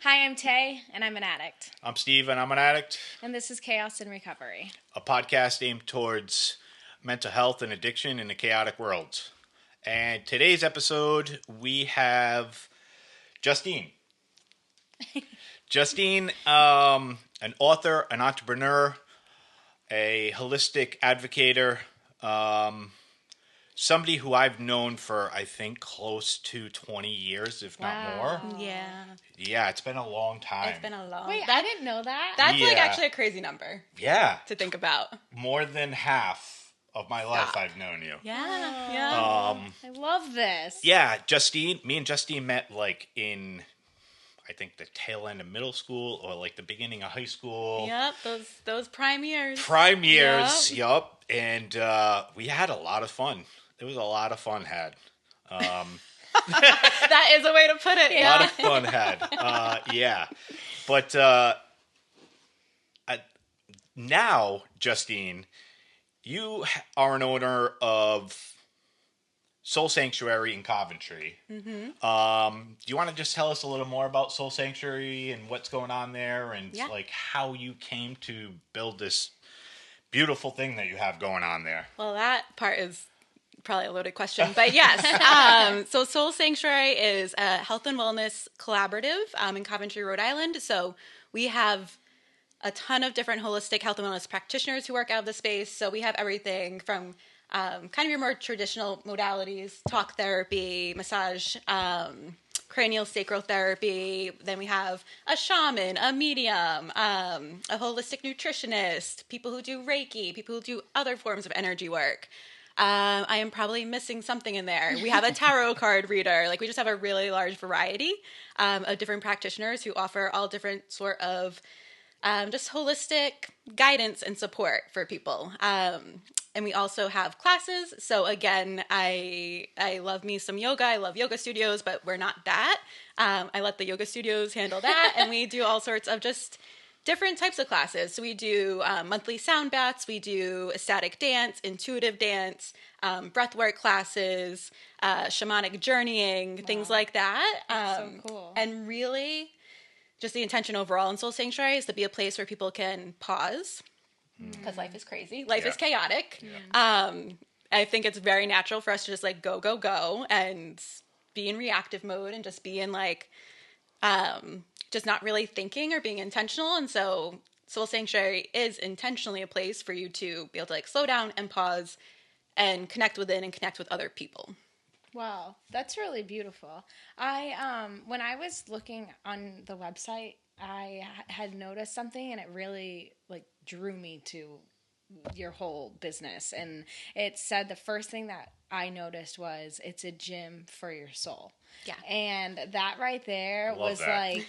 Hi, I'm Tay, and I'm an addict. I'm Steve, and I'm an addict. And this is Chaos in Recovery, A podcast aimed towards mental health and addiction in a chaotic world. And today's episode, we have Justine. Justine, an author, an entrepreneur, a holistic advocator, somebody who I've known for, I think, close to 20 years, if not more. Yeah. Yeah, it's been a long time. It's been a long... Wait, I didn't know that. That's Yeah. actually a crazy number Yeah. to think about. More than half of my life I've known you. Yeah. I love this. Yeah, me and Justine met in, I think, the tail end of middle school or the beginning of high school. Yep, those prime years. Prime years, yup. And we had a lot of fun. There was a lot of fun had. That is a way to put it. A lot of fun had. Yeah. But now, Justine, you are an owner of Soul Sanctuary in Coventry. Mm-hmm. Do you want to just tell us a little more about Soul Sanctuary and what's going on there and how you came to build this beautiful thing that you have going on there? Well, that part is probably a loaded question, but yes. So Soul Sanctuary is a health and wellness collaborative in Coventry, Rhode Island. So we have a ton of different holistic health and wellness practitioners who work out of the space. So we have everything from kind of your more traditional modalities, talk therapy, massage, cranial sacral therapy. Then we have a shaman, a medium, a holistic nutritionist, people who do Reiki, people who do other forms of energy work. I am probably missing something in there. We have a tarot card reader. We just have a really large variety of different practitioners who offer all different sort of just holistic guidance and support for people. And we also have classes. So again, I love me some yoga. I love yoga studios, but we're not that. I let the yoga studios handle that. And we do all sorts of just different types of classes. So we do monthly sound baths, we do ecstatic dance, intuitive dance, breathwork classes, shamanic journeying, things like that. That's so cool. And really, just the intention overall in Soul Sanctuary is to be a place where people can pause, because life is crazy. Life is chaotic. Yeah. I think it's very natural for us to just go, go, go, and be in reactive mode and just be in just not really thinking or being intentional. And so Soul Sanctuary is intentionally a place for you to be able to slow down and pause and connect within and connect with other people. Wow, that's really beautiful. When I was looking on the website, I had noticed something, and it really drew me to your whole business. And it said the first thing that I noticed was it's a gym for your soul. Yeah. And that right there was Thank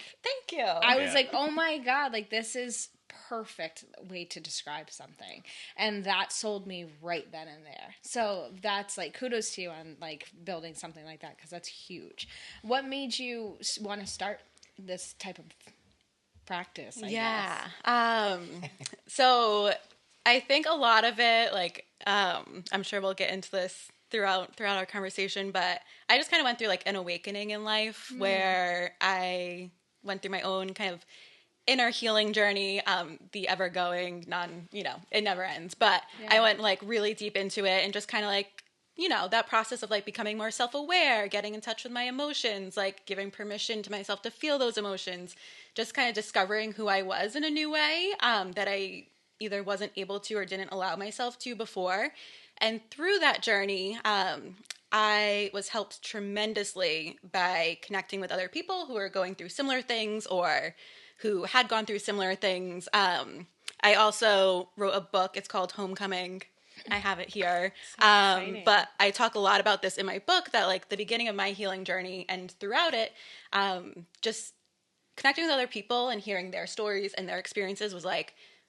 you. I was like, oh my God, this is perfect way to describe something. And that sold me right then and there. So that's kudos to you on building something like that, because that's huge. What made you want to start this type of practice? I guess? So I think a lot of it, I'm sure we'll get into this throughout our conversation, but I just kind of went through an awakening in life where I went through my own kind of inner healing journey, the ever going it never ends, but I went really deep into it and just kind of that process of becoming more self-aware, getting in touch with my emotions, giving permission to myself to feel those emotions, just kind of discovering who I was in a new way, that I either wasn't able to or didn't allow myself to before. And through that journey, I was helped tremendously by connecting with other people who are going through similar things or who had gone through similar things. I also wrote a book. It's called Homecoming. I have it here. But I talk a lot about this in my book, that the beginning of my healing journey and throughout it, just connecting with other people and hearing their stories and their experiences was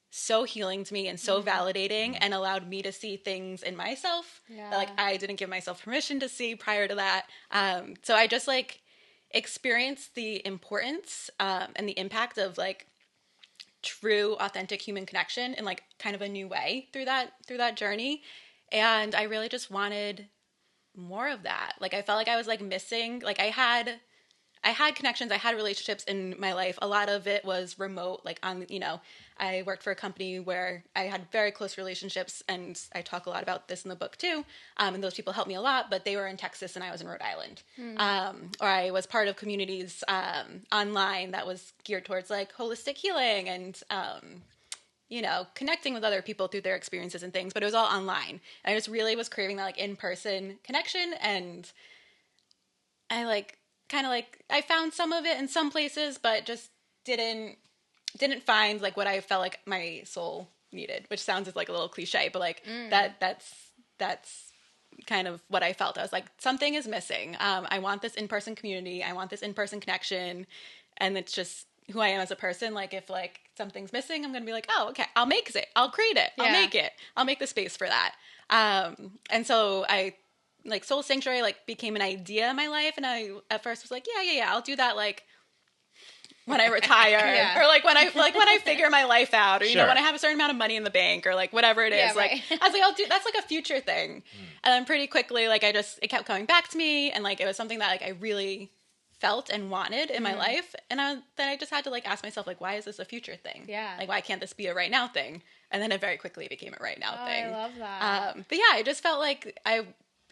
so healing to me and so validating and allowed me to see things in myself that I didn't give myself permission to see prior to that. So I just experienced the importance and the impact of true authentic human connection in kind of a new way through that journey. And I really just wanted more of that. I felt I was missing, I had I had connections, I had relationships in my life. A lot of it was remote, like I worked for a company where I had very close relationships, and I talk a lot about this in the book too. And those people helped me a lot, but they were in Texas and I was in Rhode Island. Or I was part of communities online that was geared towards like holistic healing and connecting with other people through their experiences and things, but it was all online. And I just really was craving that like in-person connection, and I I found some of it in some places, but just didn't find like what I felt like my soul needed, which sounds like a little cliche, but like that's kind of what I felt. I was like, something is missing. I want this in-person community. I want this in-person connection. And it's just who I am as a person. Like if like something's missing, I'm going to be like, oh, okay, I'll make it. I'll create it. I'll make it. I'll make the space for that. And so I like Soul Sanctuary like became an idea in my life. And I at first was like, yeah, I'll do that. Like when I retire or like when I figure my life out, or, you know, when I have a certain amount of money in the bank or like whatever it is, like I was like, I'll do, that's like a future thing. And then pretty quickly, like it kept coming back to me. And like, it was something that like I really felt and wanted in my life. And then I just had to like ask myself, like, why is this a future thing? Yeah. Like, why can't this be a right now thing? And then it very quickly became a right now thing. I love that. But yeah, I just felt like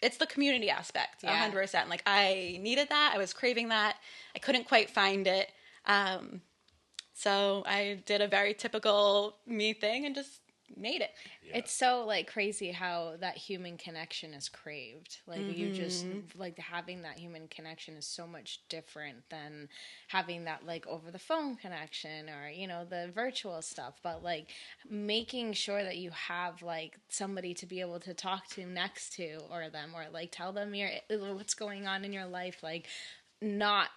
it's the community aspect, 100%. Like I needed that. I was craving that. I couldn't quite find it. So I did a very typical me thing and just made it. Yeah. It's so like crazy how that human connection is craved. Like you just like having that human connection is so much different than having that like over the phone connection or, you know, the virtual stuff. But like making sure that you have like somebody to be able to talk to next to or them, or like tell them what's going on in your life, like not,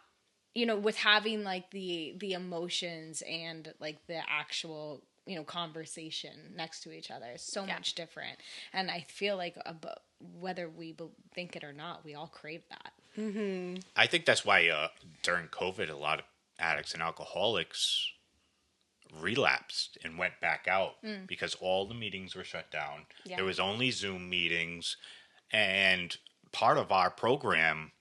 you know, with having like the emotions and like the actual, you know, conversation next to each other is so much different. And I feel like whether we think it or not, we all crave that. Mm-hmm. I think that's why during COVID, a lot of addicts and alcoholics relapsed and went back out because all the meetings were shut down. Yeah. There was only Zoom meetings. And part of our program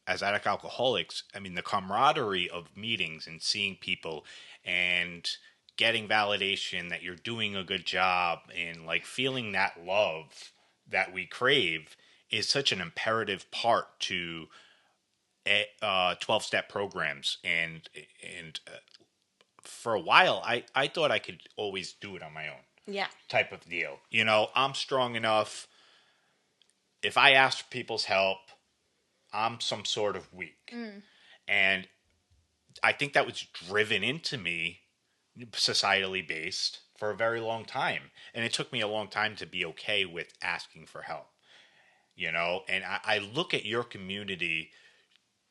as addict alcoholics, I mean, the camaraderie of meetings and seeing people and getting validation that you're doing a good job and like feeling that love that we crave is such an imperative part to 12-step programs. And for a while, I thought I could always do it on my own. Yeah. Type of deal. You know, I'm strong enough. If I ask for people's help, I'm some sort of weak. And I think that was driven into me, societally based, for a very long time. And it took me a long time to be okay with asking for help. You know, and I look at your community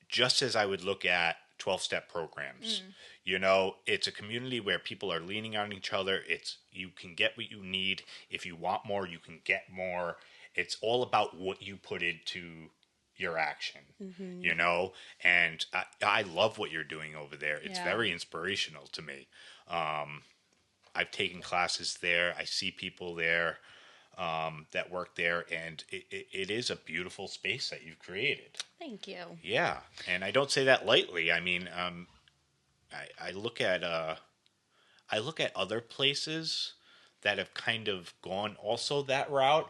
just as I would look at 12-step programs. You know, it's a community where people are leaning on each other. You can get what you need. If you want more, you can get more. It's all about what you put into your action, you know, and I love what you're doing over there. It's very inspirational to me. I've taken classes there. I see people there that work there, and it is a beautiful space that you've created. Thank you. Yeah, and I don't say that lightly. I mean, I look at other places that have kind of gone also that route.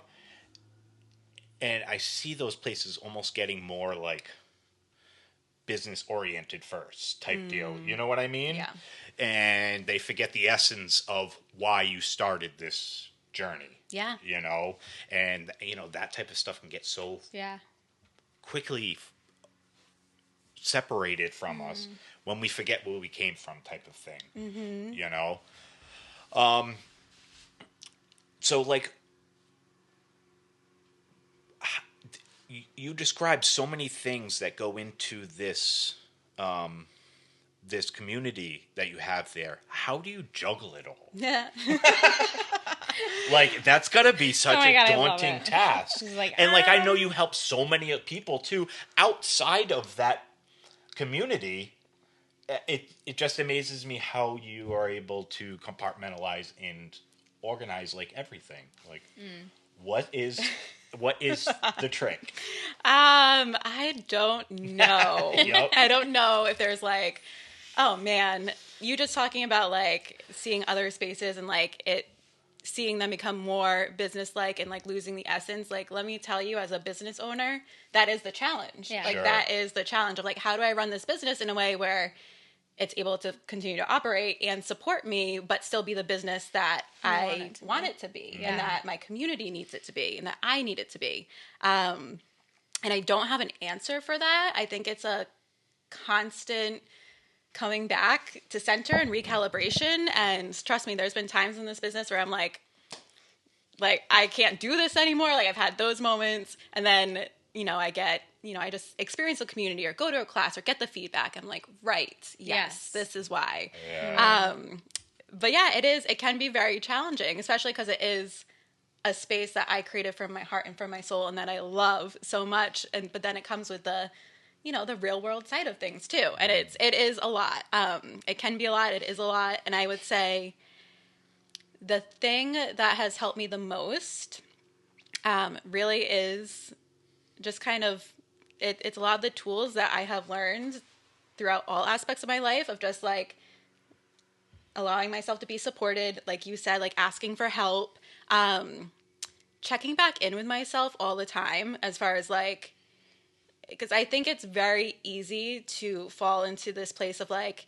And I see those places almost getting more like business oriented first type deal. You know what I mean? Yeah. And they forget the essence of why you started this journey. Yeah. You know, and you know, that type of stuff can get so quickly separated from us when we forget where we came from type of thing. You know? So like, you described so many things that go into this this community that you have there. How do you juggle it all? Yeah. Like, that's got to be such a daunting task. Like, and like, I know you help so many people too outside of that community. It just amazes me how you are able to compartmentalize and organize like everything. Like, what is What is the trick? I don't know. Yep. I don't know if there's like, oh man, you just talking about like seeing other spaces and like seeing them become more business-like and like losing the essence. Like, let me tell you, as a business owner, that is the challenge. Yeah. Like, Sure. that is the challenge of like, how do I run this business in a way where it's able to continue to operate and support me, but still be the business that I want it to be, Yeah. and that my community needs it to be, and that I need it to be. And I don't have an answer for that. I think it's a constant coming back to center and recalibration. And trust me, there's been times in this business where I'm like I can't do this anymore. Like, I've had those moments, and then I just experience a community or go to a class or get the feedback. I'm like, right, yes. This is why. Yeah. But yeah, it can be very challenging, especially because it is a space that I created from my heart and from my soul and that I love so much. But then it comes with the real world side of things too. And it is a lot. It can be a lot. It is a lot. And I would say the thing that has helped me the most really is just kind of, it's a lot of the tools that I have learned throughout all aspects of my life of just like allowing myself to be supported, like you said, like asking for help, checking back in with myself all the time as far as like, because I think it's very easy to fall into this place of like,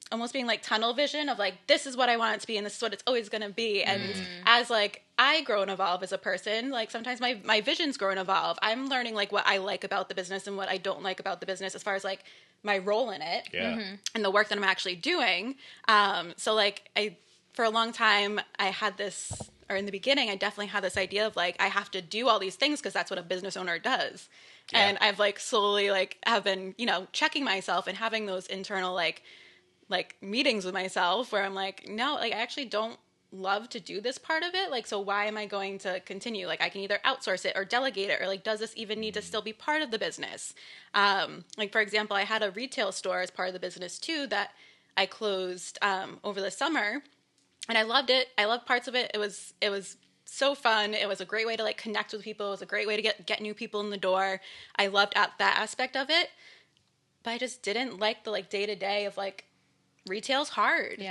almost being like tunnel vision of like, this is what I want it to be and this is what it's always going to be. And as like I grow and evolve as a person, like sometimes my visions grow and evolve. I'm learning like what I like about the business and what I don't like about the business as far as like my role in it and the work that I'm actually doing. So like for a long time I had this, or in the beginning, I definitely had this idea of like, I have to do all these things because that's what a business owner does. Yeah. And I've like slowly like have been, checking myself and having those internal like meetings with myself where I'm like, no, like I actually don't love to do this part of it. Like, so why am I going to continue? Like I can either outsource it or delegate it, or like, does this even need to still be part of the business? Like for example, I had a retail store as part of the business too that I closed over the summer, and I loved it. I loved parts of it. It was so fun. It was a great way to like connect with people. It was a great way to get new people in the door. I loved that aspect of it, but I just didn't like the like day to day of like, retail's hard.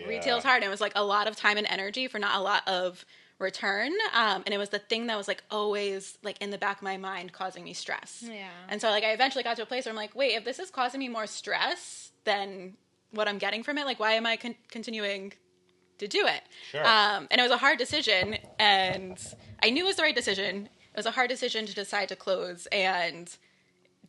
Retail's hard. And it was like a lot of time and energy for not a lot of return. And it was the thing that was like always like in the back of my mind causing me stress. Yeah. And so like I eventually got to a place where I'm like, wait, if this is causing me more stress than what I'm getting from it, like why am I continuing to do it? Sure. And it was a hard decision, and I knew it was the right decision. It was a hard decision to decide to close, and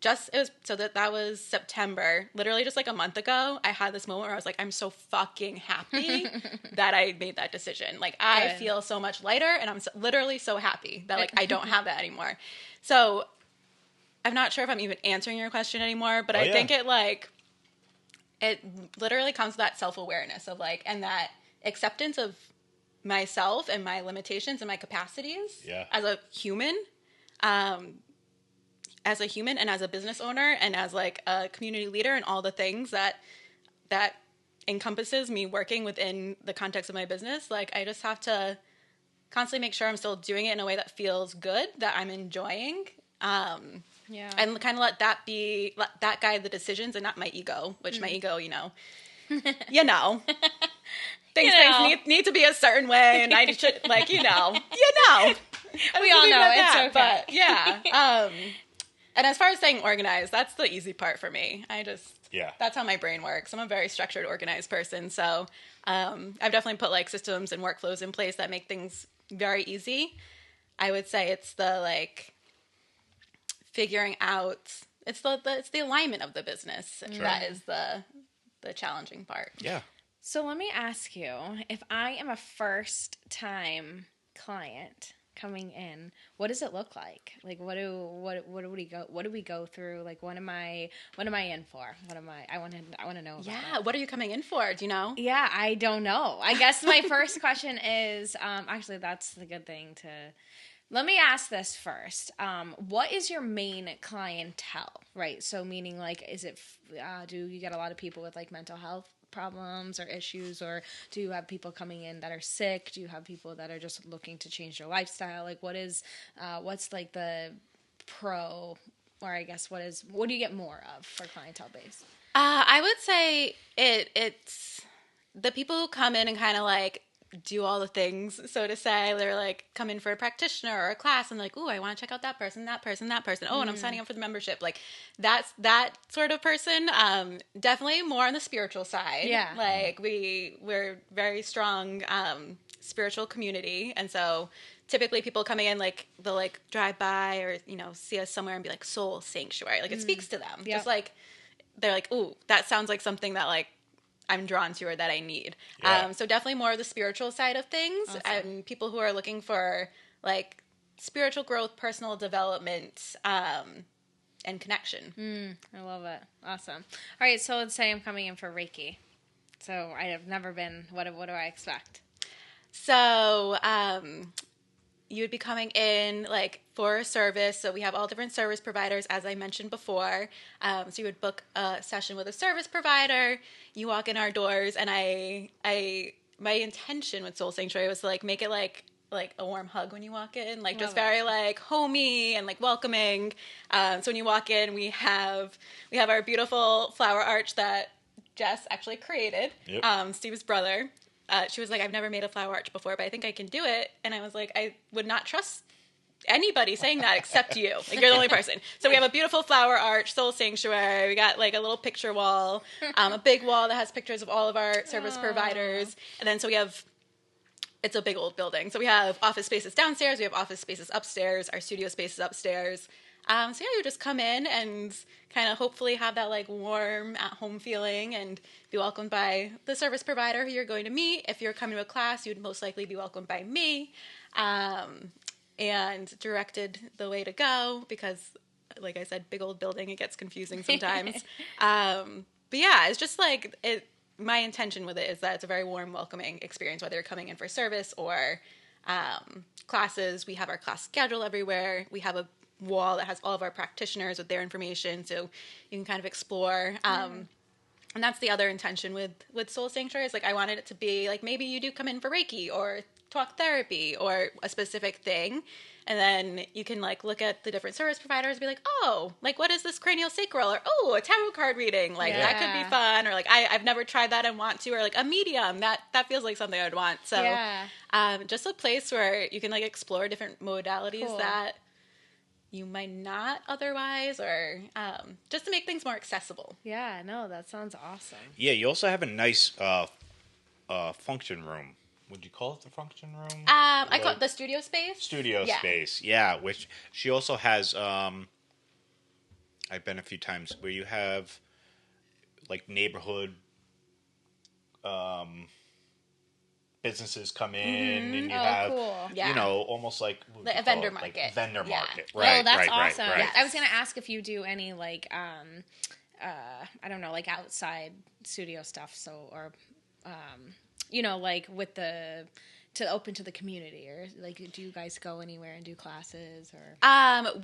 that was September. Literally just like a month ago, I had this moment where I was like, I'm so fucking happy that I made that decision. Like I feel so much lighter, and I'm literally so happy that like I don't have that anymore. So I'm not sure if I'm even answering your question anymore, but I think it literally comes to that self-awareness of like, and that acceptance of myself and my limitations and my capacities as a human. As a human and as a business owner and as like a community leader and all the things that encompasses me working within the context of my business, like I just have to constantly make sure I'm still doing it in a way that feels good, that I'm enjoying, and kind of let that guide the decisions and not my ego, which my ego, things need to be a certain way, and I should like, we all know it's okay. But yeah. And as far as staying organized, that's the easy part for me. That's how my brain works. I'm a very structured, organized person. So I've definitely put like systems and workflows in place that make things very easy. I would say it's the like figuring out, it's the alignment of the business that is the challenging part. Yeah. So let me ask you, if I am a first time client coming in, what does it look like? Like what do we go through? Like what am I in for? I want to know about it. What are you coming in for? Do you know? Yeah, I don't know. I guess my first question is actually that's the good thing to let me ask this first. What is your main clientele, right? So meaning like, is it, do you get a lot of people with like mental health problems or issues, or do you have people coming in that are sick? Do you have people that are just looking to change their lifestyle? Like, what's like the pro, or I guess what do you get more of for clientele base? I would say it's the people who come in and kind of like do all the things, so to say. They're like come in for a practitioner or a class and like, ooh, I want to check out that person, that person, that person. Oh, and I'm signing up for the membership. Like that's that sort of person. Definitely more on the spiritual side. Yeah. Like we're very strong spiritual community, and so typically people coming in, like they'll like drive by or see us somewhere and be like soul sanctuary. Like it speaks to them. Yep. Just like they're like, ooh, that sounds like something that like I'm drawn to or that I need. Yeah. So definitely more of the spiritual side of things. Awesome. And people who are looking for like spiritual growth, personal development, and connection. I love it. Awesome. All right, so let's say I'm coming in for Reiki. So I have never been. What do I expect? So you would be coming in like for a service. So we have all different service providers, as I mentioned before. So you would book a session with a service provider. You walk in our doors, and my intention with Soul Sanctuary was to like make it like a warm hug when you walk in, like just very like homey and like welcoming. So when you walk in, we have our beautiful flower arch that Jess actually created. Yep. Steve's brother. She was like, I've never made a flower arch before, but I think I can do it. And I was like, I would not trust anybody saying that except you. Like, you're the only person. So we have a beautiful flower arch, Soul Sanctuary. We got like a little picture wall, a big wall that has pictures of all of our service providers. And then so we have, it's a big old building. So we have office spaces downstairs. We have office spaces upstairs. Our studio space is upstairs. So yeah, you just come in and kind of hopefully have that like warm at-home feeling and be welcomed by the service provider who you're going to meet. If you're coming to a class, you'd most likely be welcomed by me and directed the way to go because, like I said, big old building, it gets confusing sometimes. But yeah, it's just like my intention with it is that it's a very warm, welcoming experience, whether you're coming in for service or classes. We have our class schedule everywhere. We have a wall that has all of our practitioners with their information, so you can kind of explore. And that's the other intention with Soul Sanctuary is like I wanted it to be like maybe you do come in for Reiki or talk therapy or a specific thing, and then you can like look at the different service providers and be like, oh, like what is this cranial sacral, or oh, a tarot card reading, like that could be fun, or like I've never tried that and want to, or like a medium that feels like something I would want. So just a place where you can like explore different modalities that you might not otherwise, or just to make things more accessible. Yeah, no, that sounds awesome. Yeah, you also have a nice function room. Would you call it the function room? I call it the studio space. Studio space, yeah. Which she also has. I've been a few times where you have like neighborhood businesses come in, and you have, almost like a vendor market. Like vendor market. Right. Oh, that's awesome. Right. I was going to ask if you do any like, I don't know, like outside studio stuff. So, or, like with to open to the community, or like, do you guys go anywhere and do classes or?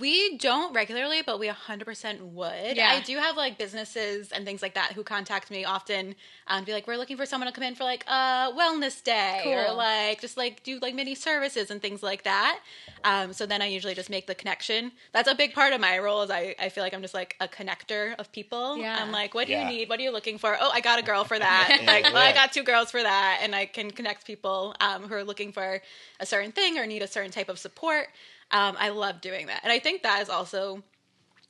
We don't regularly, but we 100% would. Yeah. I do have like businesses and things like that who contact me often and be like, we're looking for someone to come in for like a wellness day or like just like do like mini services and things like that. So then I usually just make the connection. That's a big part of my role is I feel like I'm just like a connector of people. Yeah. I'm like, what do you need? What are you looking for? Oh, I got a girl for that. I got 2 girls for that. And I can connect people who are looking for a certain thing or need a certain type of support. I love doing that. And I think that is also,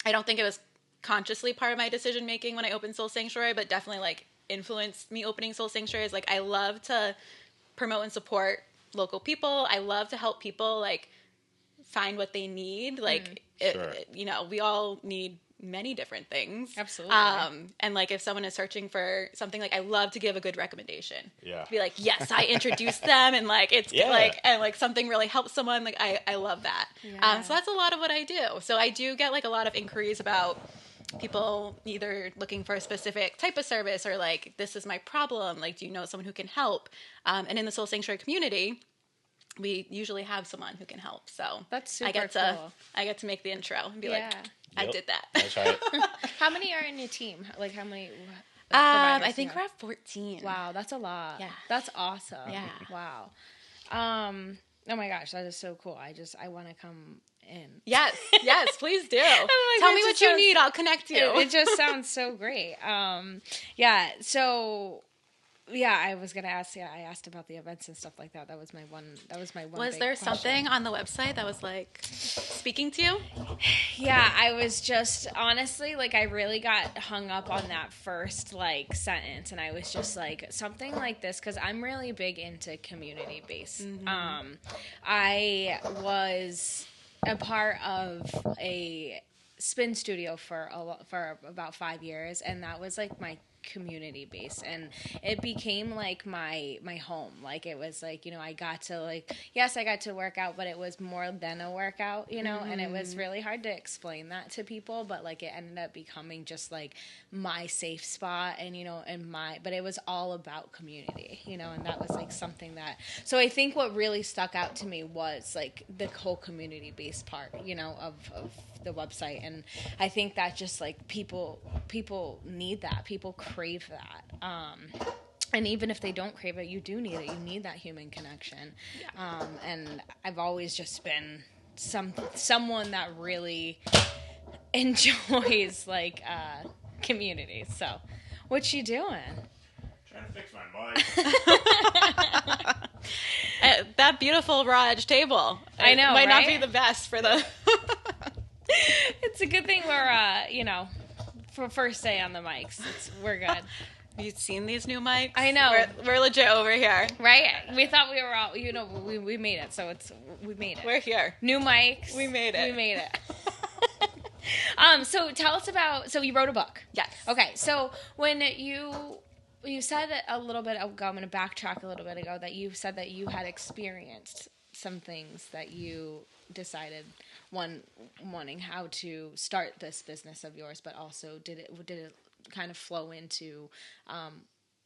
I don't think it was consciously part of my decision making when I opened Soul Sanctuary, but definitely like influenced me opening Soul Sanctuary. Is like I love to promote and support local people. I love to help people like find what they need. Like, we all need many different things. Absolutely. And like if someone is searching for something, like I love to give a good recommendation. Yeah. Be like, yes, I introduced them, and like it's like, and like something really helps someone. Like I love that. Yeah. So that's a lot of what I do. So I do get like a lot of inquiries about people either looking for a specific type of service or like, this is my problem. Like, do you know someone who can help? And in the Soul Sanctuary community, we usually have someone who can help. So that's super cool. I get to make the intro and be like, I did that. That's right. How many are in your team? Like how many? I think we're at 14. Wow, that's a lot. Yeah. That's awesome. Yeah. Wow. Oh my gosh, that is so cool. I want to come in. Yes, please do. Like, Tell me what you need. I'll connect you. It just sounds so great. Yeah. So, yeah, I was gonna ask. Yeah, I asked about the events and stuff like that. That was my one. Was big there question. something on the website that was like speaking to you? Yeah, I was just honestly like I really got hung up on that first like sentence, and I was just like something like this because I'm really big into community based. Mm-hmm. I was a part of a spin studio for about 5 years, and that was like my community base, and it became like my home. Like it was like, you know, I got to work out, but it was more than a workout, you know. And it was really hard to explain that to people, but like it ended up becoming just like my safe spot, and you know, but it was all about community, you know. And that was like something that, so I think what really stuck out to me was like the whole community based part, you know, of the website. And I think that just like people need that, people crave that, and even if they don't crave it, you do need it. You need that human connection. And I've always just been someone that really enjoys like community. So what you doing? Trying to fix my mic. That beautiful raw edge table. I know, might not right? be the best for the It's a good thing we're you know, for first day on the mics, we're good. Have you seen these new mics? I know. We're legit over here. Right? We thought we were all, you know, we made it. So we made it. We're here. New mics. We made it. We made it. So tell us about, so you wrote a book. Yes. Okay. So when you said a little bit ago, I'm going to backtrack a little bit ago, that you said that you had experienced some things that you decided wanting how to start this business of yours, but also did it kind of flow into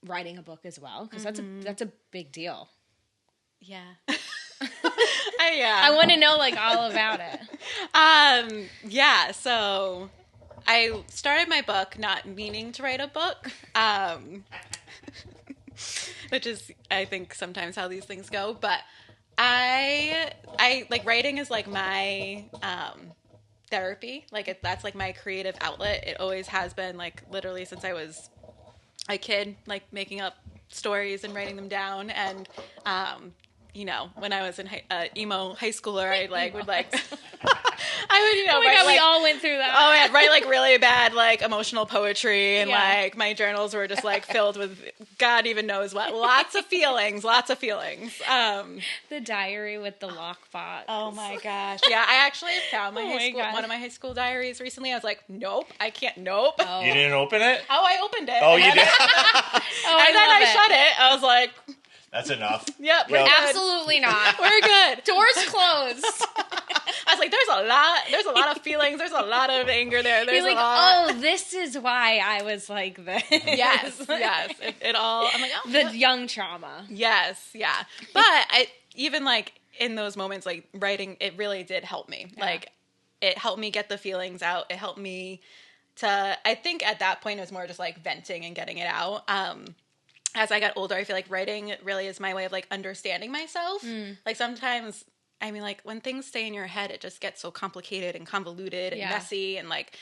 writing a book as well? Because that's a big deal. Yeah. I want to know like all about it. Yeah, so I started my book not meaning to write a book, which is, I think, sometimes how these things go. But I like, writing is like my therapy. Like that's like my creative outlet. It always has been, like literally since I was a kid, like making up stories and writing them down. And you know, when I was in emo high schooler, I like would like I would, you know, write, God, like, we all went through that. Oh, yeah, write like really bad like emotional poetry, and like my journals were just like filled with God even knows what, lots of feelings. The diary with the lockbox. Oh my gosh. Yeah, I actually found one of my high school diaries recently. I was like, nope, I can't. Nope. Oh. You didn't open it? Oh, I opened it. Oh, you did? And then I shut it. I was like, That's enough. Yep, we're good. Absolutely not. We're good. Doors closed. I was like, there's a lot of feelings. There's a lot of anger there. There's You're like, a lot. oh, this is why I was like this. Yes. It all, I'm like, oh. The young trauma. Yes, yeah. But I even like in those moments, like writing, it really did help me. Yeah. Like it helped me get the feelings out. It helped me to, I think at that point it was more just like venting and getting it out. As I got older, I feel like writing really is my way of like understanding myself. Like sometimes, I mean, like when things stay in your head, it just gets so complicated and convoluted and messy, and like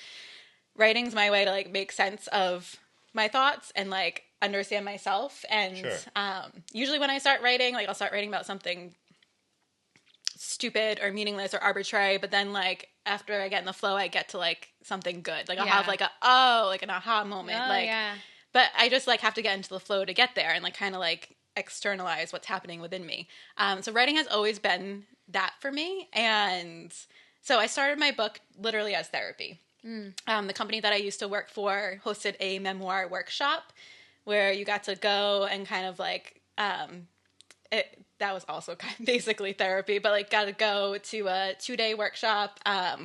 writing's my way to like make sense of my thoughts and like understand myself. And usually when I start writing, like I'll start writing about something stupid or meaningless or arbitrary, but then like after I get in the flow, I get to like something good. Like I'll have like an aha moment. But I just like have to get into the flow to get there and like kind of like externalize what's happening within me. So writing has always been that for me. And so I started my book literally as therapy. The company that I used to work for hosted a memoir workshop where you got to go and kind of like, that was also kind of basically therapy, but like got to go to a 2-day workshop.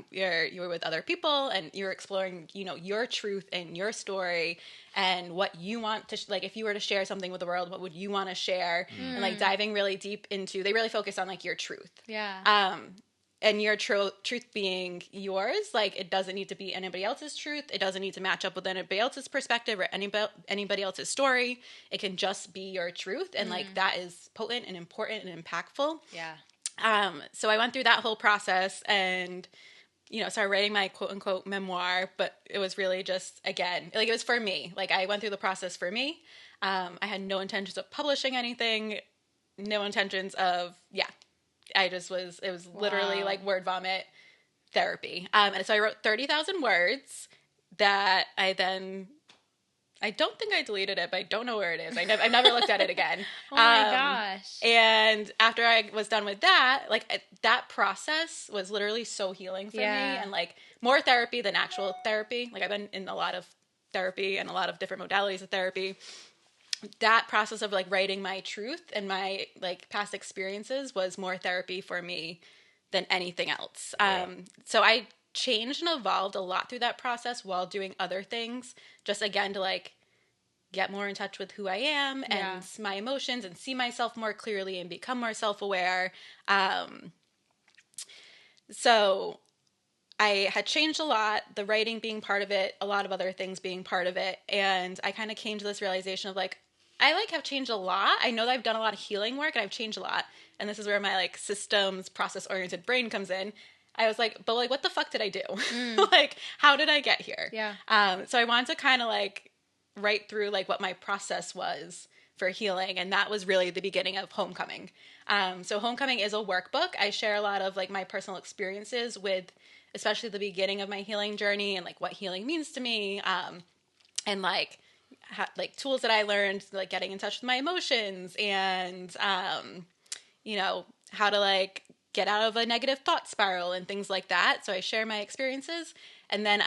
You were with other people and you're exploring, you know, your truth and your story and what you want to, like, if you were to share something with the world, what would you want to share? And like diving really deep into, they really focus on like your truth. Yeah. and your truth being yours. Like, it doesn't need to be anybody else's truth. It doesn't need to match up with anybody else's perspective or anybody else's story. It can just be your truth. And like, that is potent and important and impactful. Yeah. So I went through that whole process and, you know, started writing my quote unquote memoir, but it was really just, again, like, it was for me. Like, I went through the process for me. I had no intentions of publishing anything, no intentions of, it was literally like word vomit therapy. And so I wrote 30,000 words that I don't think I deleted it, but I don't know where it is. I've never looked at it again. Oh my gosh. And after I was done with that, like, that process was literally so healing for me, and like more therapy than actual therapy. Like, I've been in a lot of therapy and a lot of different modalities of therapy. That process of like writing my truth and my like past experiences was more therapy for me than anything else. So I changed and evolved a lot through that process while doing other things, just again to like get more in touch with who I am and my emotions and see myself more clearly and become more self-aware. So I had changed a lot, the writing being part of it, a lot of other things being part of it. And I kind of came to this realization of like, I like have changed a lot. I know that I've done a lot of healing work and I've changed a lot. And this is where my like systems, process-oriented brain comes in. I was like, but like, what the fuck did I do? Like, how did I get here? Yeah. So I wanted to kind of like write through like what my process was for healing. And that was really the beginning of Homecoming. So Homecoming is a workbook. I share a lot of like my personal experiences with especially the beginning of my healing journey and like what healing means to me. And like, like tools that I learned, like getting in touch with my emotions and, you know, how to like get out of a negative thought spiral and things like that. So I share my experiences. And then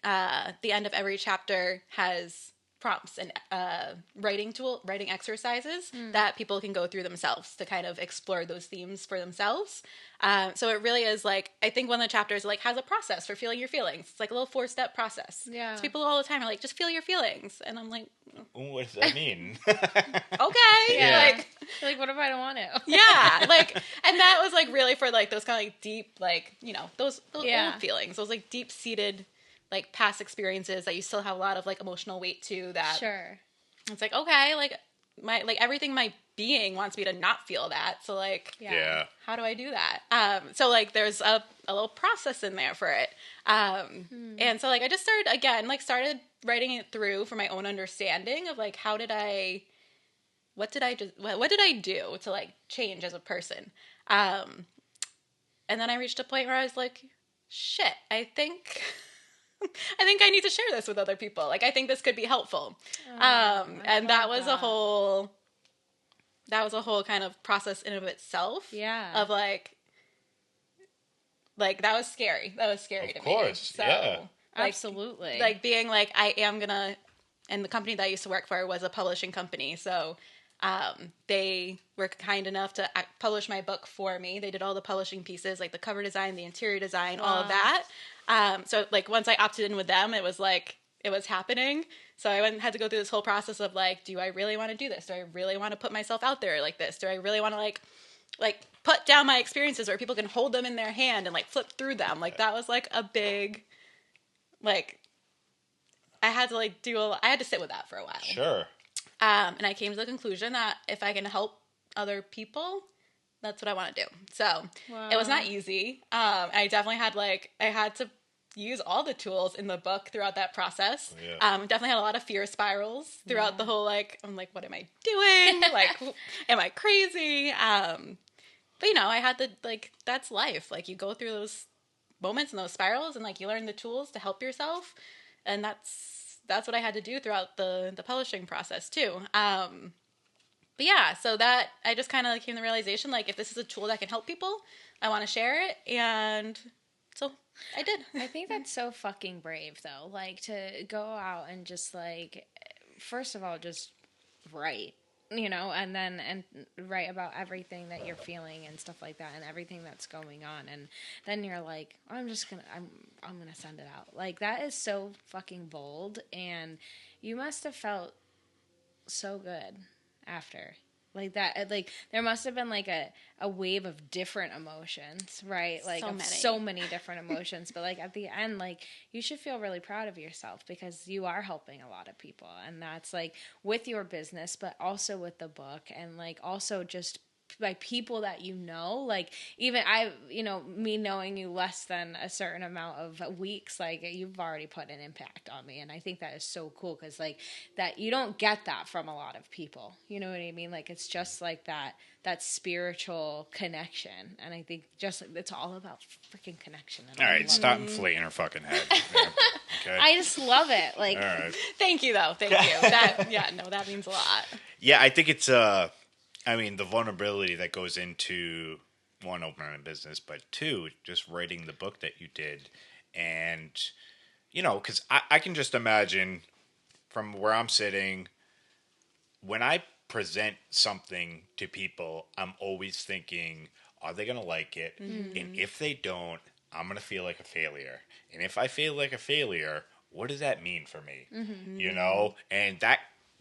the end of every chapter has prompts and writing exercises that people can go through themselves to kind of explore those themes for themselves. So it really is like, I think one of the chapters like has a process for feeling your feelings. It's like a little 4-step process. Yeah. So people all the time are like, just feel your feelings. And I'm like, What does that mean? okay. Yeah. Like, what if I don't want to? yeah. Like, and that was like really for like those kind of like deep, like, you know, those old feelings, those like deep seated like past experiences that you still have a lot of like emotional weight to that. Sure. It's like, okay, like everything my being wants me to not feel that. So like, Yeah. how do I do that? So like there's a little process in there for it. And so like I just started writing it through for my own understanding of like, what did I do to like change as a person? And then I reached a point where I was like, shit, I think I need to share this with other people. Like, I think this could be helpful. And that was a whole kind of process in of itself. Yeah. Of like that was scary. That was scary to me. Of course, So, yeah. like, Absolutely. Like being like, I am gonna, and the company that I used to work for was a publishing company. So, they were kind enough to publish my book for me. They did all the publishing pieces, like the cover design, the interior design, all of that. So like once I opted in with them, it was like, it was happening. So I had to go through this whole process of like, do I really want to do this? Do I really want to put myself out there like this? Do I really want to like put down my experiences where people can hold them in their hand and like flip through them? Like that was like a big, like, I had to sit with that for a while. Sure. And I came to the conclusion that if I can help other people, that's what I want to do. So It was not easy. I definitely had to use all the tools in the book throughout that process. Yeah. Definitely had a lot of fear spirals throughout the whole, like, I'm like, what am I doing? Like, am I crazy? But you know, I had to, like, that's life. Like, you go through those moments and those spirals and like you learn the tools to help yourself. And that's what I had to do throughout the publishing process too. But yeah, so that I just kind of came to the realization, like, if this is a tool that can help people, I want to share it. And so I did. I think that's so fucking brave though. Like to go out and just like, first of all, just write, you know, and write about everything that you're feeling and stuff like that and everything that's going on. And then you're like, I'm going to send it out. Like that is so fucking bold. And you must have felt so good after. Like that, like there must have been like a wave of different emotions, right? Like so many different emotions. But like at the end, like you should feel really proud of yourself because you are helping a lot of people. And that's like with your business, but also with the book and like also just by people that you know, like even me knowing you less than a certain amount of weeks, like you've already put an impact on me. And I think that is so cool because like that you don't get that from a lot of people, you know what I mean? Like it's just like that spiritual connection. And I think just it's all about freaking connection. All right, stop inflating her fucking head. Yeah. Okay. I just love it. Like, all right. Thank you though. Thank you. That means a lot. Yeah, I think it's I mean, the vulnerability that goes into, one, opening a business, but two, just writing the book that you did. And, because I can just imagine from where I'm sitting, when I present something to people, I'm always thinking, are they going to like it? Mm-hmm. And if they don't, I'm going to feel like a failure. And if I feel like a failure, what does that mean for me? Mm-hmm. And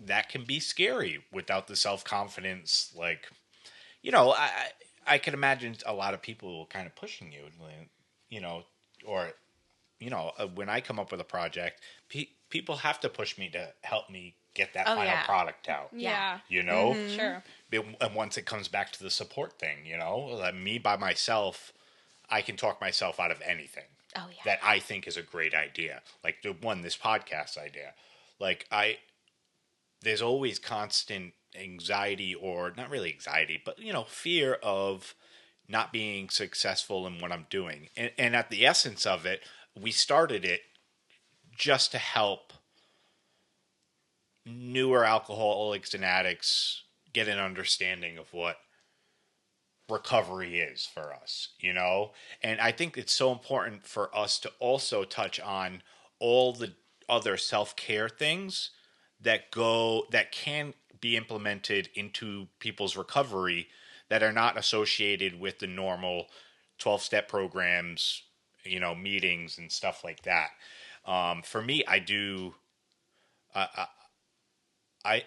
that can be scary without the self-confidence. Like, I can imagine a lot of people kind of pushing you, when I come up with a project, people have to push me to help me get that final product out. Yeah. Mm-hmm. Sure. And once it comes back to the support thing, like me by myself, I can talk myself out of anything that I think is a great idea. Like this podcast idea. Like there's always constant anxiety, or not really anxiety, but, fear of not being successful in what I'm doing. And at the essence of it, we started it just to help newer alcoholics and addicts get an understanding of what recovery is for us, And I think it's so important for us to also touch on all the other self-care things that can be implemented into people's recovery that are not associated with the normal 12-step programs, meetings and stuff like that. For me, I do. I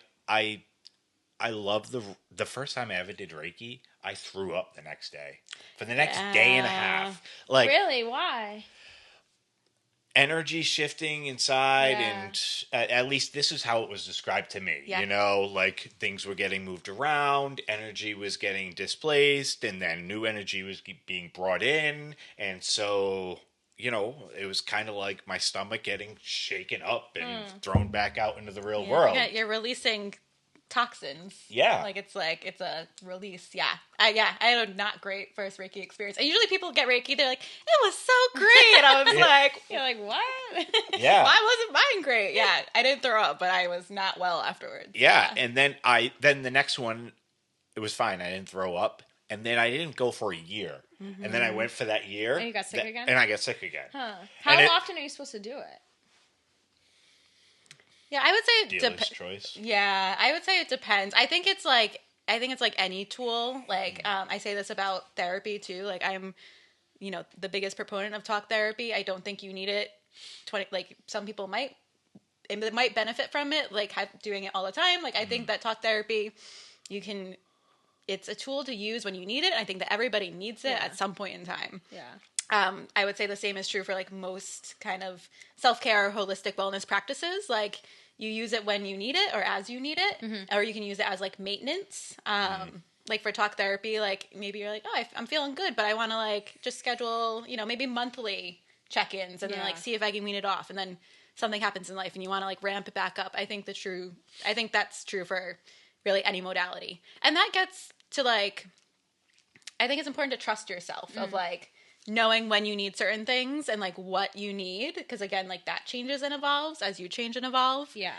love the first time I ever did Reiki. I threw up the next day for the next day and a half. Like, really, why? Energy shifting inside, and at least this is how it was described to me. Like things were getting moved around, energy was getting displaced, and then new energy was being brought in, and so it was kind of like my stomach getting shaken up and thrown back out into the real world. Yeah, you're releasing toxins. Yeah. Like it's a release. Yeah. I had a not great first Reiki experience. And usually people get Reiki, they're like, it was so great. And I was like, you're like, what? Yeah. Why wasn't mine great? Yeah. I didn't throw up, but I was not well afterwards. Yeah. And then the next one, it was fine. I didn't throw up. And then I didn't go for a year. Mm-hmm. And then I went for that year. And you got sick again? And I got sick again. Huh. How often are you supposed to do it? Yeah, I would say dealer's choice. Yeah, I would say it depends. I think it's like any tool. Like I say this about therapy too. Like I'm, the biggest proponent of talk therapy. I don't think you need it. Like some people might benefit from it. Like doing it all the time. Like I think that talk therapy, it's a tool to use when you need it. I think that everybody needs it at some point in time. Yeah. I would say the same is true for like most kind of self-care or holistic wellness practices. Like you use it when you need it or as you need it, or you can use it as like maintenance. Like for talk therapy, like maybe you're like, oh, I'm feeling good, but I want to like just schedule, maybe monthly check-ins and then like see if I can wean it off. And then something happens in life and you want to like ramp it back up. I think that's true for really any modality. And that gets to like, I think it's important to trust yourself of like, knowing when you need certain things and like what you need, because again, like that changes and evolves as you change and evolve. Yeah.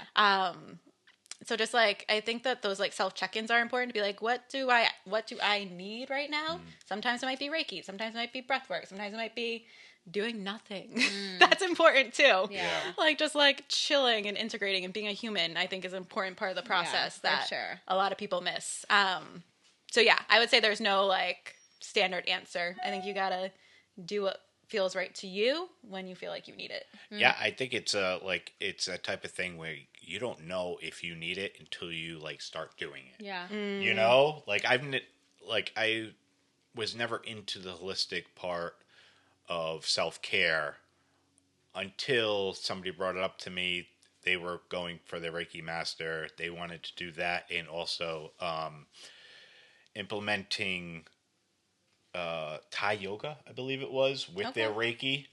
So just like I think that those like self check-ins are important to be like, what do I need right now? Sometimes it might be Reiki, sometimes it might be breath work, sometimes it might be doing nothing. That's important too. Yeah. Like just like chilling and integrating and being a human, I think is an important part of the process that a lot of people miss. So yeah, I would say there's no like standard answer. I think you gotta do what feels right to you when you feel like you need it. Yeah, I think it's a type of thing where you don't know if you need it until you like start doing it. Yeah. You know, like I was never into the holistic part of self-care until somebody brought it up to me. They were going for their Reiki master. They wanted to do that, and also implementing Thai yoga, I believe it was, with their Reiki.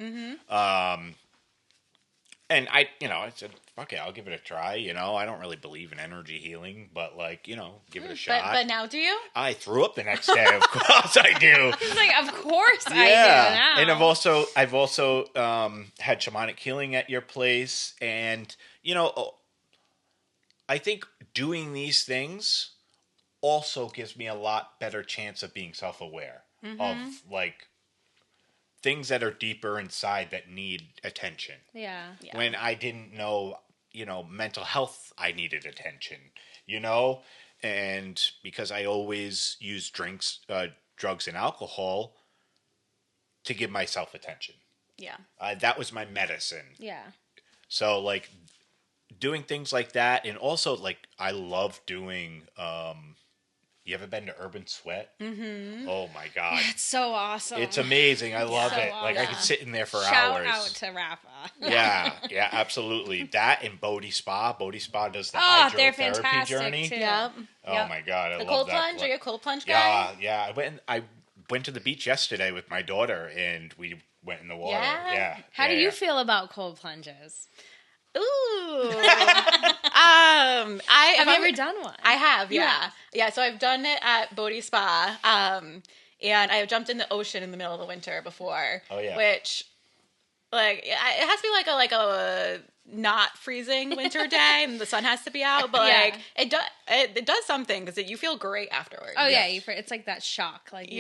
And I said, okay, I'll give it a try. You know, I don't really believe in energy healing, but like, give it a shot. But now do you? I threw up the next day. Of course I do. He's like, of course I do now. And I've also had shamanic healing at your place, and I think doing these things also gives me a lot better chance of being self-aware of like things that are deeper inside that need attention. Yeah. When I didn't know, mental health, I needed attention, and because I always use drugs and alcohol to give myself attention. Yeah. That was my medicine. Yeah. So like doing things like that, and also like I love doing you ever been to Urban Sweat? Mm-hmm. Oh my God. It's so awesome. It's amazing. I love it. Awesome. Like I could sit in there for Shout hours. out to Rafa. Yeah, absolutely. That and Bodhi Spa. Bodhi Spa does the they're hydrotherapy fantastic journey. too. Yep. Oh my God, I The love cold that. plunge? Are you a cold plunge guy? Yeah. I went to the beach yesterday with my daughter, and we went in the water. Yeah. How do you feel about cold plunges? Ooh. Have you ever done one? I have, yeah. Yeah, so I've done it at Bodhi Spa. And I have jumped in the ocean in the middle of the winter before. Oh, yeah. Which, like, it has to be like a not freezing winter day, and the sun has to be out. But like, it does something because you feel great afterwards. Oh yeah, it's like that shock. Like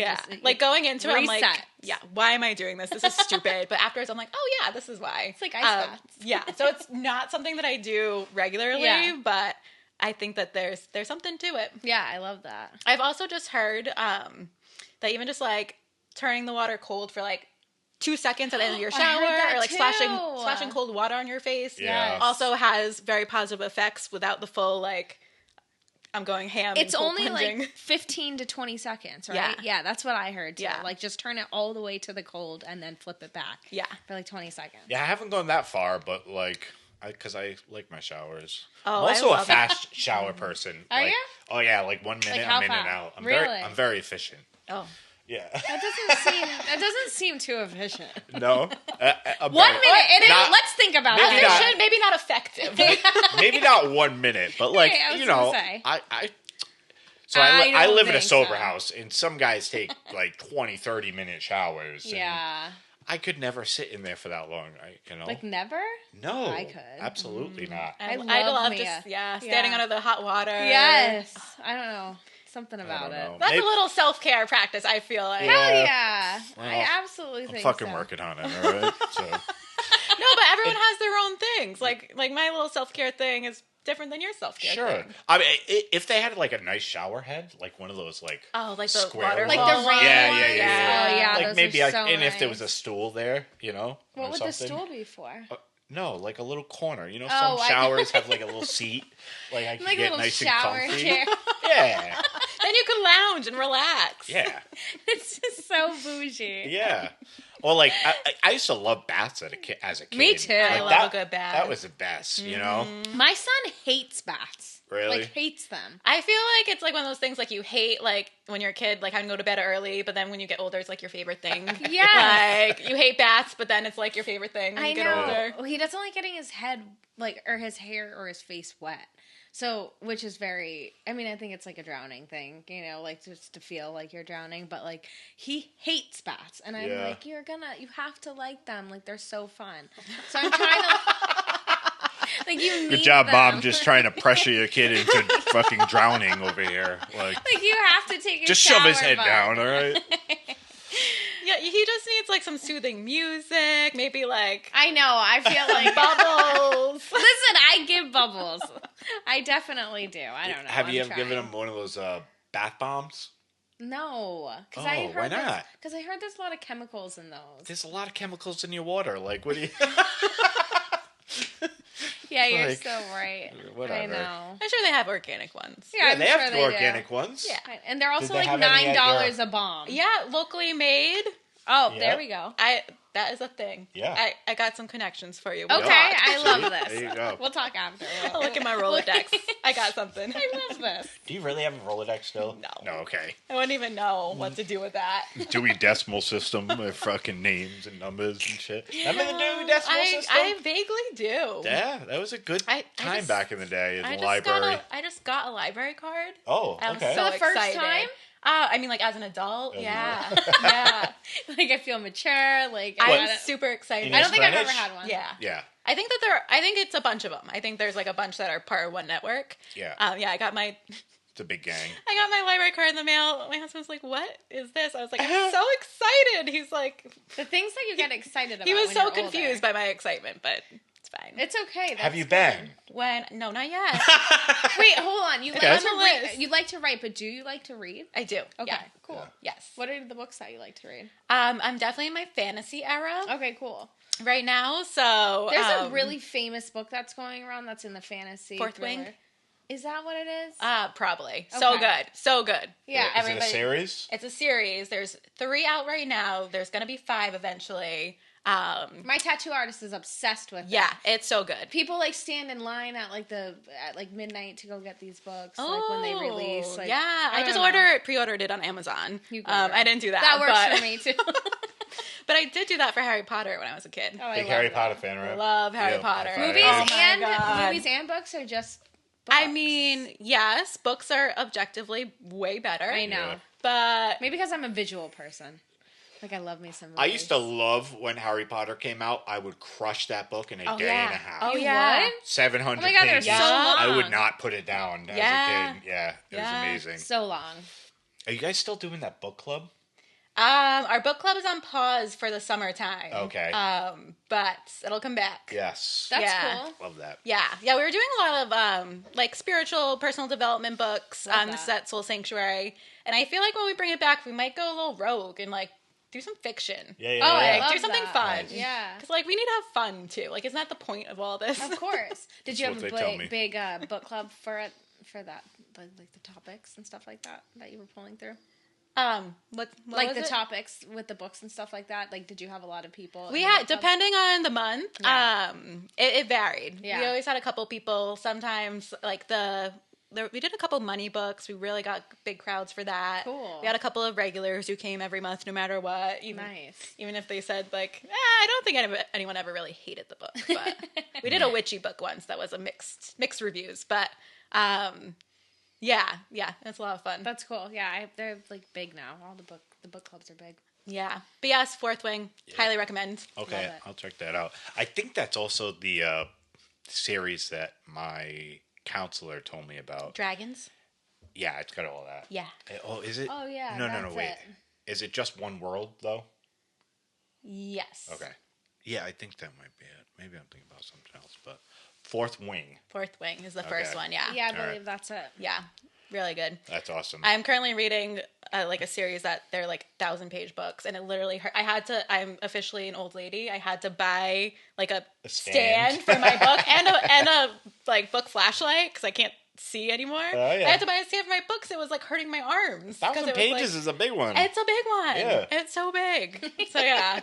like going into it, I'm like, reset. yeah, why am I doing this? This is stupid. But afterwards, I'm like, oh yeah, this is why. It's like ice baths. Yeah, so it's not something that I do regularly, but I think that there's something to it. Yeah, I love that. I've also just heard that even just like turning the water cold for like 2 seconds at the end of your shower, or like splashing cold water on your face, also has very positive effects without the full like I'm going ham. It's and only plunging. like 15 to 20 seconds, right? Yeah, that's what I heard too. Yeah. Like just turn it all the way to the cold and then flip it back. Yeah, for like 20 seconds. Yeah, I haven't gone that far, but like because I like my showers. Oh, I'm also a fast shower person. Are you? Oh yeah, like 1 minute, Like how I'm in and fast? out. Really? I'm very efficient. Oh. Yeah. That doesn't seem too efficient. No. 1 minute. Let's think about maybe that. Efficient, maybe not effective. Maybe not 1 minute, but like I was gonna say. I live in a think sober so. house, and some guys take like 20, 30-minute showers. And Yeah. I could never sit in there for that long. Like never? No. I could. Absolutely not. I I love me just a- standing under the hot water. Yes. I don't know. Something about don't it. know. That's Maybe- a little self-care practice, I feel like. Hell yeah. Well, I absolutely think I'm fucking so. working on it, all right? So. No, but everyone has their own things. Like my little self-care thing is different than your self-care Sure. thing. I mean, if they had like a nice shower head, like one of those like Like the square waterfall Like the ones. rain Yeah. ones? Oh yeah, like those maybe are so and if there nice. was a stool there, What or would the something. stool be for? No, like a little corner. Oh, Some showers have like a little seat, like I can Like a get little nice and shower comfy. chair. Yeah, Then you can lounge and relax. yeah, It's just so bougie. yeah. Well, like I used to love baths as a kid. Me too. I Like, love a good bath. That was the best, you know. My son hates baths. Really? Like hates them. I feel like it's like one of those things like you hate like when you're a kid, like having to go to bed early, but then when you get older, it's like your favorite thing. Yes. Like you hate baths, but then it's like your favorite thing when you get older. Well, he doesn't like getting his head or his hair or his face wet. So, which is very, I mean, I think it's like a drowning thing, like just to feel like you're drowning, but like he hates baths. And I'm like, you have to like them. Like they're so fun. So I'm trying to, like you need Good job, them. Mom. Just trying to pressure your kid into fucking drowning over here. Like you have to take a just shower, shove his head bud. down, all right? Yeah, he just needs like some soothing music, maybe like I know. I feel like bubbles. Listen, I give bubbles. I definitely do. I don't know. Have you I'm ever given trying. him one of those bath bombs? No, because Oh, why not? Because I heard there's a lot of chemicals in those. There's a lot of chemicals in your water. Like, what do you... Yeah, you're Like, so right. whatever. I know. I'm sure they have organic ones. Yeah, I'm they sure have they organic do. ones. Yeah. And they're also they like have any at $9 a bomb. Yeah, locally made. Oh, Yeah. there we go. That is a thing. Yeah. I got some connections for you. Okay, We'll talk. I love this. There you go. We'll talk after. I'll look at my Rolodex. I got something. I love this. Do you really have a Rolodex still? No. No, okay. I wouldn't even know what to do with that. Dewey Decimal System with fucking names and numbers and shit. Remember the Dewey Decimal System? I vaguely do. Yeah, that was a good time back in the day in the library. I just got a library card. Oh, I'm okay. so For the first excited. time? I mean, like, as an adult, As an yeah. Yeah. Like, I feel mature. Like, I'm super excited. I don't think I've Spanish? ever had one. Yeah. Yeah. I think it's a bunch of them. I think there's like a bunch that are part of one network. Yeah. Yeah, I got my big gang. I got my library card in the mail. My husband was like, "What is this?" I was like, "I'm so excited." He's like, The things that you get excited about. he was when so you're confused older. by my excitement, but it's fine. It's okay. Have that's you good. been? No, not yet. Wait, hold on. You Okay. like to On the read? list. You like to write, but do you like to read? I do. Okay, Yeah. cool. Yeah. Yes. What are the books that you like to read? I'm definitely in my fantasy era Okay, cool. right now. So There's a really famous book that's going around that's in the fantasy. Fourth thriller. Wing? Is that what it is? Probably. So Okay. good. So good. Yeah, Is it a series? It's a series. There's 3 out right now. There's gonna be 5 eventually. My tattoo artist is obsessed with Yeah, it. it's so good. People like stand in line at like midnight to go get these books like when they release. Like, yeah, I just pre-ordered it on Amazon. You go, girl. I didn't do that. That works but, for me too. But I did do that for Harry Potter when I was a kid. Oh, I Big love Harry that. Potter fan, right? Love Harry Yeah, Potter. high five. Movies Oh my and God. movies and books are just books. I mean, yes, books are objectively way better. I know. Yeah. But Maybe because I'm a visual person. Like, I love me some movies. I used to love when Harry Potter came out. I would crush that book in a day and a half. Oh, You yeah. would? 700 Oh my God, they're pages. so long. I would not put it down as Yeah. a kid. Yeah, it was Yeah. amazing. So long. Are you guys still doing that book club? Our book club is on pause for the summertime. Okay. But it'll come back. Yes. That's Yeah. cool. Love that. Yeah, we were doing a lot of like spiritual, personal development books. Love This is that. at Soul Sanctuary, and I feel like when we bring it back, we might go a little rogue and like do some fiction. Yeah, yeah, Oh, I yeah. love Do something that. fun. Nice. Yeah. Because like we need to have fun too. Like, isn't that the point of all this? Of course. Did you That's have what a they tell me. big book club for that? Like the topics and stuff like that you were pulling through? What Like was the it? topics with the books and stuff like that? Like, did you have a lot of people? We in the had, book club? depending on the month, Yeah. it varied. Yeah. We always had a couple people. Sometimes, like we did a couple money books. We really got big crowds for that. Cool. We had a couple of regulars who came every month, no matter what. Nice. Even if they said like, I don't think anyone ever really hated the book. But we did a witchy book once that was a mixed reviews. But yeah, it's a lot of fun. That's cool. Yeah, they're like big now. All the book clubs are big. Yeah, but yes, Fourth Wing, highly recommend. Okay, Love it. I'll check that out. I think that's also the series that my counselor told me about. Dragons. Yeah, it's got all that. Yeah. Oh, is it? Oh, yeah, No, that's wait. it. Is it just one world though? Yes. Okay. Yeah, I think that might be it. Maybe I'm thinking about something else, but Fourth Wing. Fourth Wing is the first one. Yeah. Yeah, I All right. believe that's it. Yeah. Really good. That's awesome. I'm currently reading like a series that they're like 1,000-page books, and it literally hurt. I'm officially an old lady. I had to buy like a stand for my book and a like book flashlight because I can't see anymore. Oh, yeah. I had to buy a stand for my books. It was like hurting my arms. 1,000 pages is a big one. It's a big one. Yeah. It's so big. So yeah.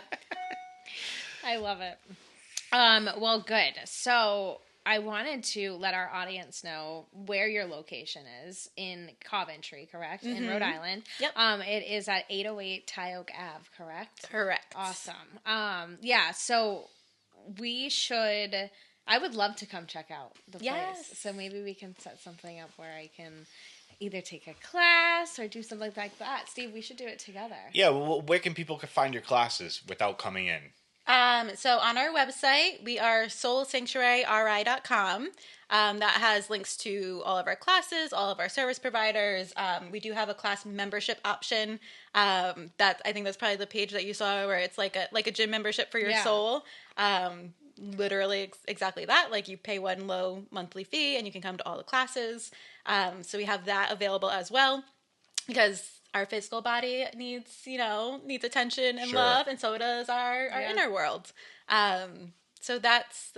I love it. Well, good. So I wanted to let our audience know where your location is in Coventry, correct? In Rhode Island. Yep. It is at 808 Tioga Ave, correct? Correct. Awesome. Yeah, so I would love to come check out the place. Yes. So maybe we can set something up where I can either take a class or do something like that. Steve, we should do it together. Yeah, well, where can people find your classes without coming in? So on our website, we are soulsanctuaryri.com. That has links to all of our classes, all of our service providers. We do have a class membership option. I think that's probably the page that you saw where it's like a gym membership for your soul. Literally exactly that. Like you pay one low monthly fee and you can come to all the classes. So we have that available as well. Because our physical body needs attention and Sure. love, and so does our inner world. So that's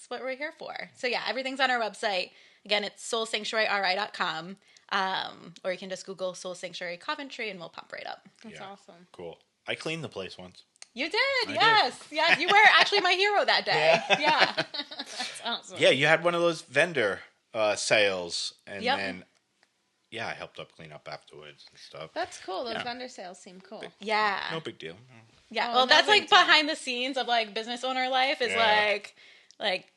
what we're here for. So yeah, everything's on our website. Again, it's soulsanctuaryri.com. Or you can just Google Soul Sanctuary Coventry and we'll pop right up. That's awesome. Cool. I cleaned the place once. You did, yes. Yes, you were actually my hero that day. Yeah. That's awesome. Yeah, you had one of those vendor sales, and Yep. then I helped up clean up afterwards and stuff. That's cool. Those Yeah. vendor sales seem cool. Yeah. No big deal. Yeah. Oh, Well, no that's big like deal. behind the scenes of like business owner life is Yeah. like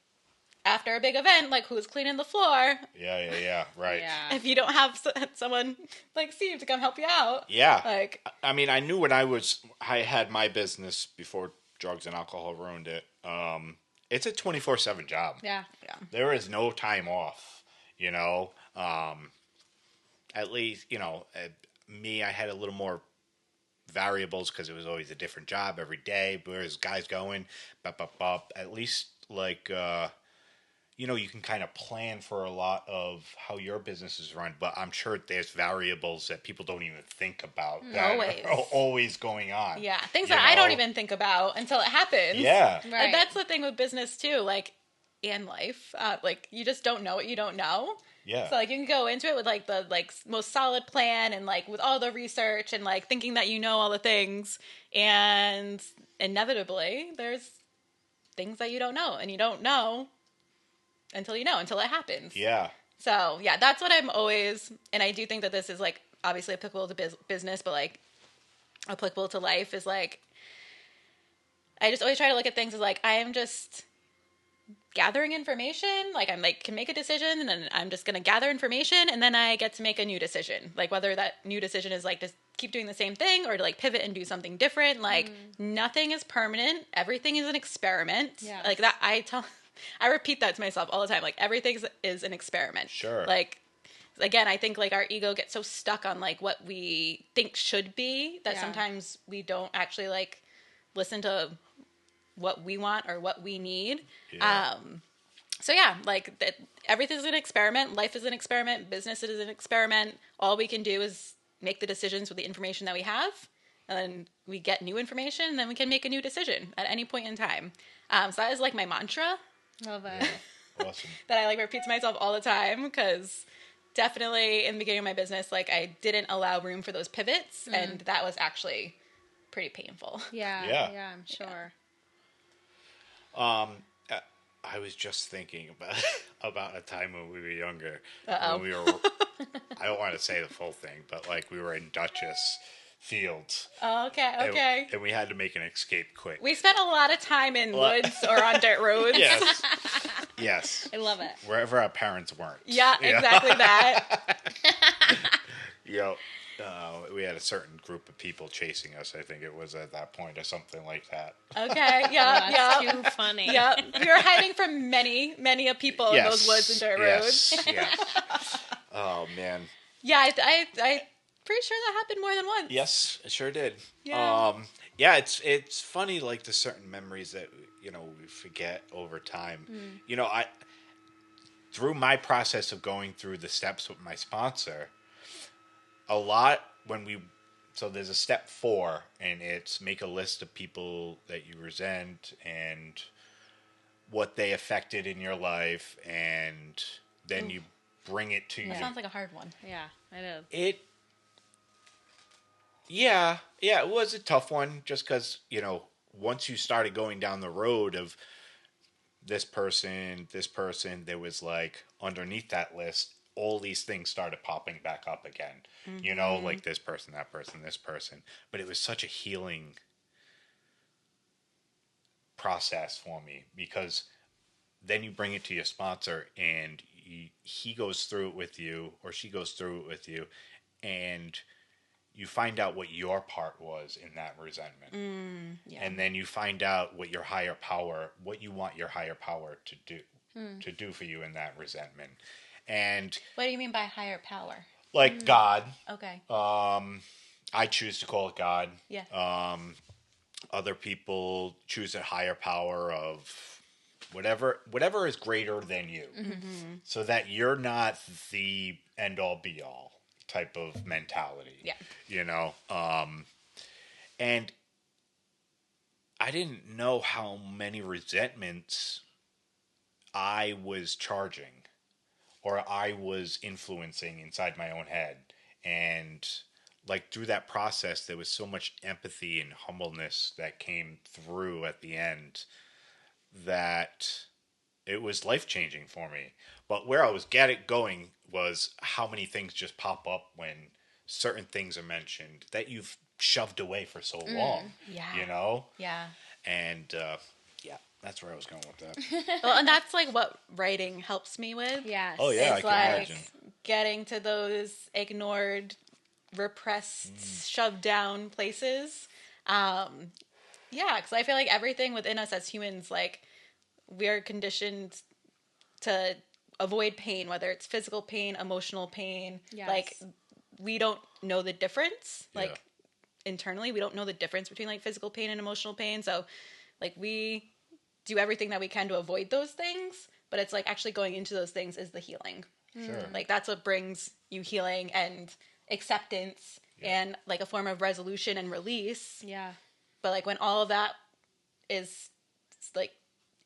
after a big event, like who's cleaning the floor? Yeah. Right. Yeah. If you don't have someone like Steve to come help you out. Yeah. Like, I mean, I knew when I had my business before drugs and alcohol ruined it. It's a 24/7 job. Yeah. There is no time off, At least, me, I had a little more variables because it was always a different job every day. Whereas guys going, at least like, you can kind of plan for a lot of how your business is run, but I'm sure there's variables that people don't even think about that Always. are always going on. yeah, things you that I don't know? even think about until it happens. Yeah. Right. And that's the thing with business too, like, and life. Like, you just don't know what you don't know. Yeah. So, like, you can go into it with, like, the, like, most solid plan and, like, with all the research and, like, thinking that you know all the things. And inevitably, there's things that you don't know. And you don't know until it happens. Yeah. So, yeah, that's what I'm always... And I do think that this is, like, obviously applicable to business, but, like, applicable to life is, like... I just always try to look at things as, like, I am just... gathering information, like I'm like can make a decision and then I'm just gonna gather information and then I get to make a new decision, like whether that new decision is like just keep doing the same thing or to like pivot and do something different. Like nothing is permanent, everything is an experiment. Yeah. Like that I repeat that to myself all the time, like everything is an experiment. Sure. Like again, I think like our ego gets so stuck on like what we think should be that Yeah. sometimes we don't actually like listen to what we want or what we need. Yeah. So yeah, like everything is an experiment. Life is an experiment. Business is an experiment. All we can do is make the decisions with the information that we have. And then we get new information and then we can make a new decision at any point in time. So that is like my mantra Love it. Awesome. that I like repeat to myself all the time, because definitely in the beginning of my business, like I didn't allow room for those pivots and that was actually pretty painful. Yeah. Yeah. Yeah, I'm sure. I was just thinking about a time when we were younger. Uh-oh. When we were, I don't want to say the full thing, but like we were in Dutchess Fields. Okay. And we had to make an escape quick. We spent a lot of time in woods or on dirt roads. Yes. Yes. I love it. Wherever our parents weren't. Yeah, exactly that. We had a certain group of people chasing us. I think it was at that point or something like that. Okay, yeah. That's too funny. Yeah, we were hiding from many of people in those woods and dirt roads. Yes. Oh man. Yeah, I pretty sure that happened more than once. Yes, it sure did. Yeah. Yeah, it's funny, like the certain memories that we forget over time. I through my process of going through the steps with my sponsor, a lot so there's a step 4, and it's make a list of people that you resent and what they affected in your life, and then you bring it to That you. sounds like a hard one. Yeah, I know. It was a tough one, just because, once you started going down the road of this person, there was like underneath that list, all these things started popping back up again. Like this person, that person, this person. But it was such a healing process for me, because then you bring it to your sponsor and he goes through it with you, or she goes through it with you, and you find out what your part was in that resentment. Yeah. And then you find out what what you want your higher power to do for you in that resentment. And What do you mean by higher power? like God, Okay. I choose to call it God. Yeah. Other people choose a higher power of whatever is greater than you, so that you're not the end all be all. type of mentality. Yeah. You know? And I didn't know how many resentments I was charging or I was influencing inside my own head. And like through that process, there was so much empathy and humbleness that came through at the end that it was life-changing for me. But where I was going was how many things just pop up when certain things are mentioned that you've shoved away for so long. Yeah. You know? Yeah. And yeah, that's where I was going with that. Well, and that's like what writing helps me with. Yes. Oh, yeah, It's I can like imagine. getting to those ignored, repressed, shoved down places. Yeah, because I feel like everything within us as humans, like, we're conditioned to avoid pain, whether it's physical pain, emotional pain. Yes. Like, we don't know the difference. Yeah. Like, internally, we don't know the difference between, like, physical pain and emotional pain. So, like, we do everything that we can to avoid those things, but it's like actually going into those things is the healing. Sure. Like, that's what brings you healing and acceptance and like a form of resolution and release. Yeah. But like when all of that is like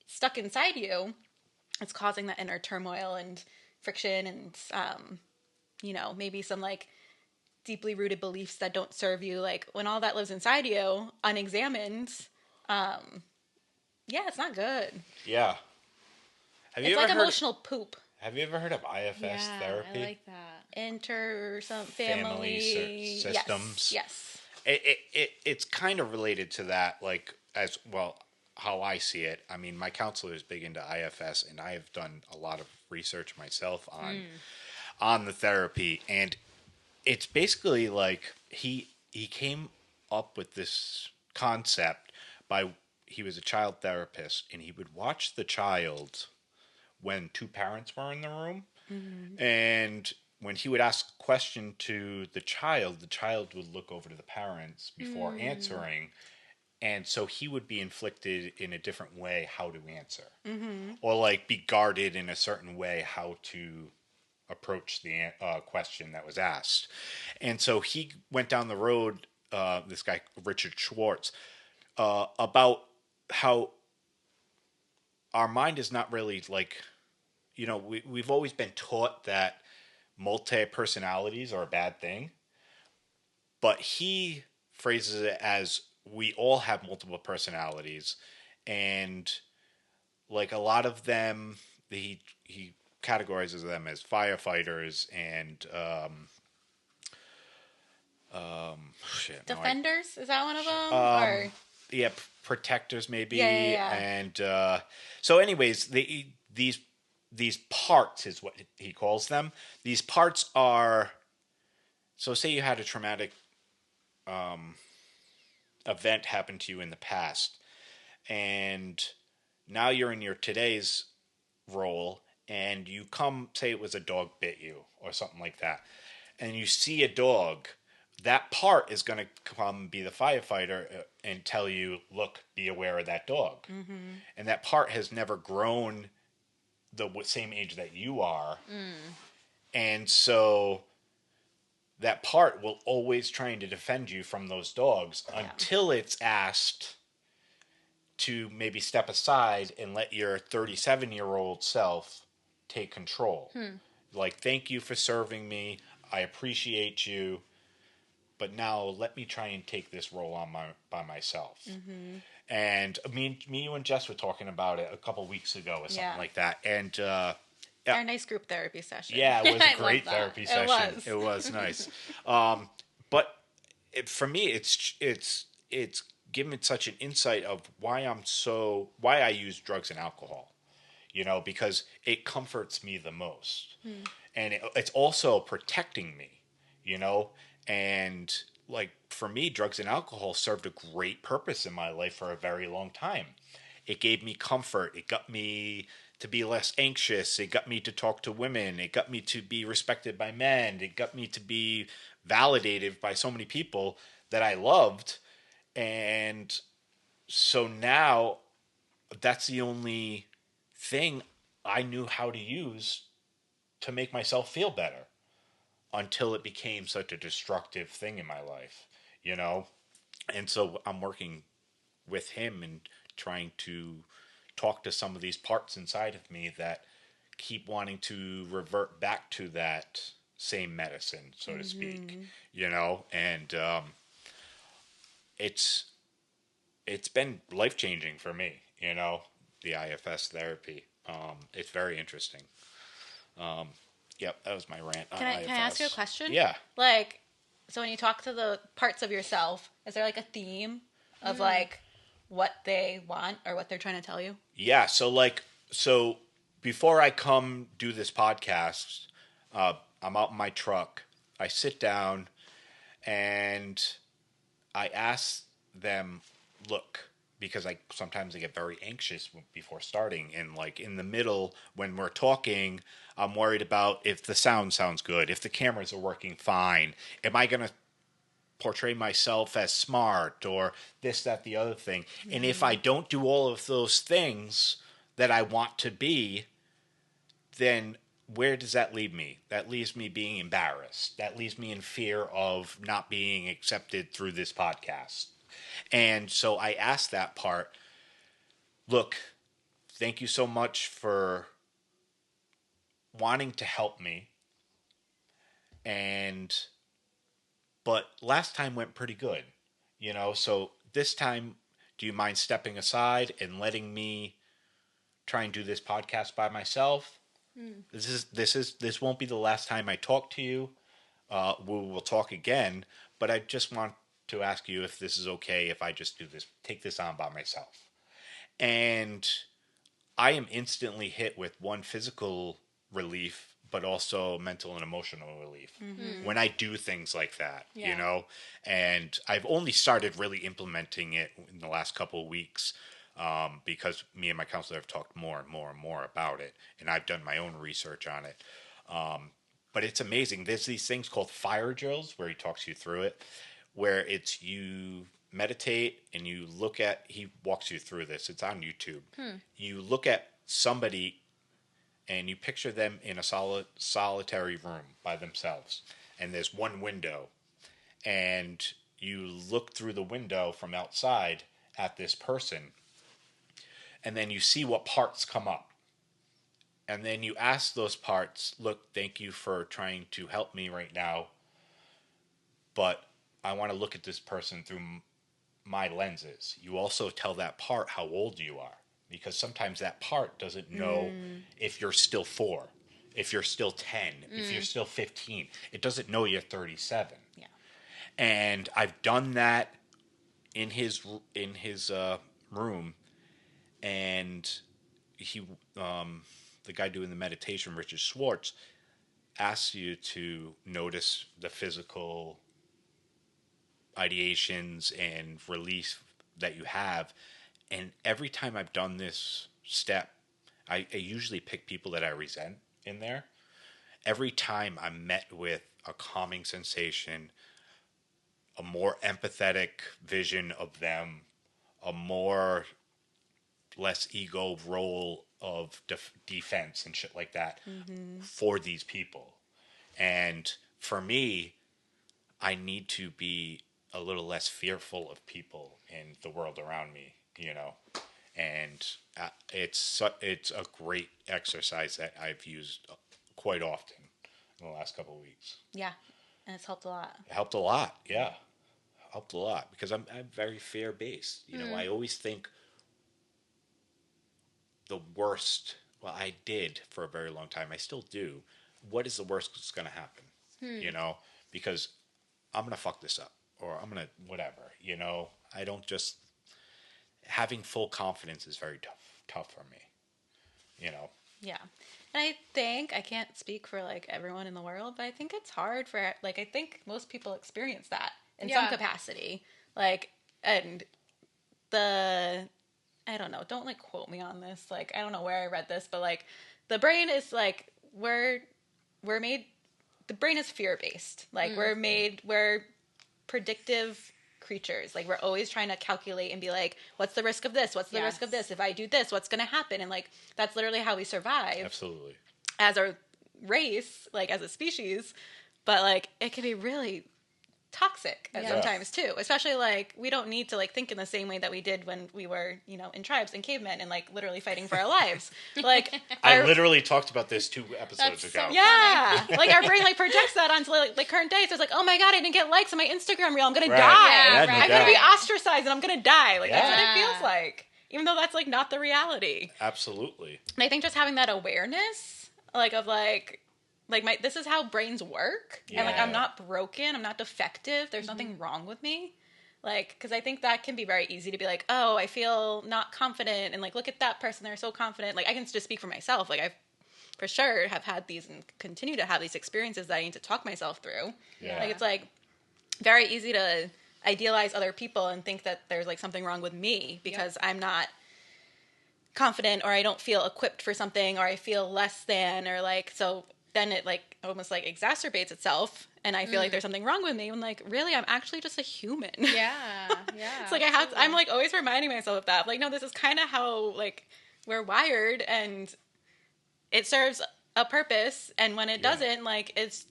stuck inside you, it's causing that inner turmoil and friction and you know, maybe some like deeply rooted beliefs that don't serve you. Like when all that lives inside you unexamined, yeah, it's not good. Yeah. Have you It's ever like heard? emotional poop. Have you ever heard of IFS Yeah, therapy? I like that. Inter some Family family systems. Yes. It's kind of related to that, like as well how I see it. I mean, my counselor is big into IFS, and I have done a lot of research myself on the therapy, and it's basically like he came up with this concept by he was a child therapist, and he would watch the child when two parents were in the room, and when he would ask a question to the child would look over to the parents before answering. And so he would be inflicted in a different way how to answer. Or like be guarded in a certain way how to approach the question that was asked. And so he went down the road, this guy, Richard Schwartz, about how our mind is not really like, you know, we've always been taught that multi-personalities are a bad thing. But he phrases it as we all have multiple personalities, and like a lot of them, he categorizes them as firefighters and Defenders, is that one of them? Or yeah, protectors maybe. Yeah. And so, anyways, these parts is what he calls them. These parts are, so say you had a traumatic event happen to you in the past, and now you're in your today's role, and you come, say it was a dog bit you or something like that, and you see a dog, that part is going to come be the firefighter and tell you, look, be aware of that dog. And that part has never grown the same age that you are. And so that part will always trying to defend you from those dogs until it's asked to maybe step aside and let your 37-year-old self take control. Like, thank you for serving me. I appreciate you. But now let me try and take this role on by myself. And you and Jess were talking about it a couple weeks ago or something like that. And our nice group therapy session. yeah, it was I a great love that. therapy session. It was nice. But for me, it's given such an insight of why I use drugs and alcohol. You know, because it comforts me the most, and it's also protecting me. You know, and like for me, drugs and alcohol served a great purpose in my life for a very long time. It gave me comfort. It got me to be less anxious. It got me to talk to women. It got me to be respected by men. It got me to be validated by so many people that I loved. And so now that's the only thing I knew how to use to make myself feel better. until it became such a destructive thing in my life, you know? And so I'm working with him and trying to talk to some of these parts inside of me that keep wanting to revert back to that same medicine, so to speak, you know? And it's been life-changing for me, you know, the IFS therapy. It's very interesting. Yep, that was my rant on IFS. Can I ask you a question? Yeah. Like, so when you talk to the parts of yourself, is there like a theme of like what they want or what they're trying to tell you? Yeah, so before I come do this podcast, I'm out in my truck. I sit down and I ask them, look, because sometimes I get very anxious before starting, and like in the middle when we're talking, I'm worried about if the sound sounds good, if the cameras are working fine, am I going to portray myself as smart or this, that, the other thing. And if I don't do all of those things that I want to be, then where does that leave me? That leaves me being embarrassed. That leaves me in fear of not being accepted through this podcast. And so I asked that part, look, thank you so much for wanting to help me. But last time went pretty good, you know, so this time, do you mind stepping aside and letting me try and do this podcast by myself? This won't be the last time I talk to you. We will talk again, but I just want to ask you if this is okay if I just take this on by myself. And I am instantly hit with one, physical relief, but also mental and emotional relief when I do things like that, you know? And I've only started really implementing it in the last couple of weeks because me and my counselor have talked more and more and more about it, and I've done my own research on it. But it's amazing. There's these things called fire drills where he talks you through it, where it's you meditate and he walks you through this. It's on YouTube. You look at somebody and you picture them in a solitary room by themselves. And there's one window. And you look through the window from outside at this person. And then you see what parts come up. And then you ask those parts, look, thank you for trying to help me right now. But I want to look at this person through my lenses. You also tell that part how old you are. Because sometimes that part doesn't know if you're still 4, if you're still 10, if you're still 15. It doesn't know you're 37. Yeah. And I've done that in his room, and he, the guy doing the meditation, Richard Schwartz, asks you to notice the physical ideations and release that you have. And every time I've done this step, I usually pick people that I resent in there. Every time I'm met with a calming sensation, a more empathetic vision of them, a more less ego role of defense and shit like that for these people. And for me, I need to be a little less fearful of people in the world around me, you know. And it's a great exercise that I've used quite often in the last couple of weeks. Yeah, and it's helped a lot. It helped a lot, yeah. Helped a lot because I'm very fear-based. You know, I always think the worst. Well, I did for a very long time. I still do. What is the worst that's going to happen? You know, because I'm going to fuck this up or I'm going to whatever. You know, I don't just having full confidence is very tough for me. You know. Yeah. And I think, I can't speak for like everyone in the world, but I think it's hard for, like, I think most people experience that in some capacity. Like, and I don't know, don't like quote me on this. Like, I don't know where I read this, but like the brain is like, we're made, the brain is fear-based. Like we're predictive creatures. Like we're always trying to calculate and be like, what's the risk of this? What's the risk of this? If I do this, what's going to happen? And like, that's literally how we survive. Absolutely. As a race, like as a species. but like it can be really toxic sometimes too, especially like we don't need to like think in the same way that we did when we were, you know, in tribes and cavemen and like literally fighting for our lives. Like I literally talked about this 2 episodes ago. So yeah, like our brain like projects that onto like current day. So it's like, oh my god, I didn't get likes on my Instagram reel. I'm gonna die. Yeah, I'm gonna be ostracized and I'm gonna die. Like that's what it feels like, even though that's like not the reality. Absolutely. And I think just having that awareness, like of like this is how brains work, and like I'm not broken, I'm not defective. There's nothing wrong with me. Like, because I think that can be very easy to be like, oh, I feel not confident, and like look at that person, they're so confident. Like I can just speak for myself. Like I've for sure have had these and continue to have these experiences that I need to talk myself through. Yeah. Like it's like very easy to idealize other people and think that there's like something wrong with me because I'm not confident, or I don't feel equipped for something, or I feel less than, or like, so then it like almost like exacerbates itself, and I feel like there's something wrong with me when like really I'm actually just a human. Yeah. It's like I'm like always reminding myself of that. Like, no, this is kind of how like we're wired, and it serves a purpose, and when it doesn't, like it's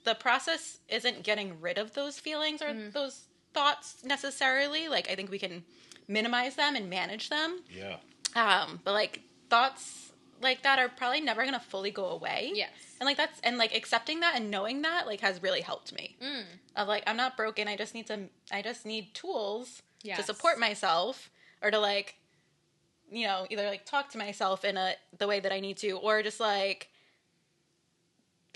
the process isn't getting rid of those feelings or those thoughts necessarily. Like I think we can minimize them and manage them. Yeah. But like thoughts like that are probably never gonna fully go away. Yes. And like that's, and like accepting that and knowing that like has really helped me. Of like, I'm not broken. I just need tools to support myself, or to like, you know, either like talk to myself in the way that I need to, or just like,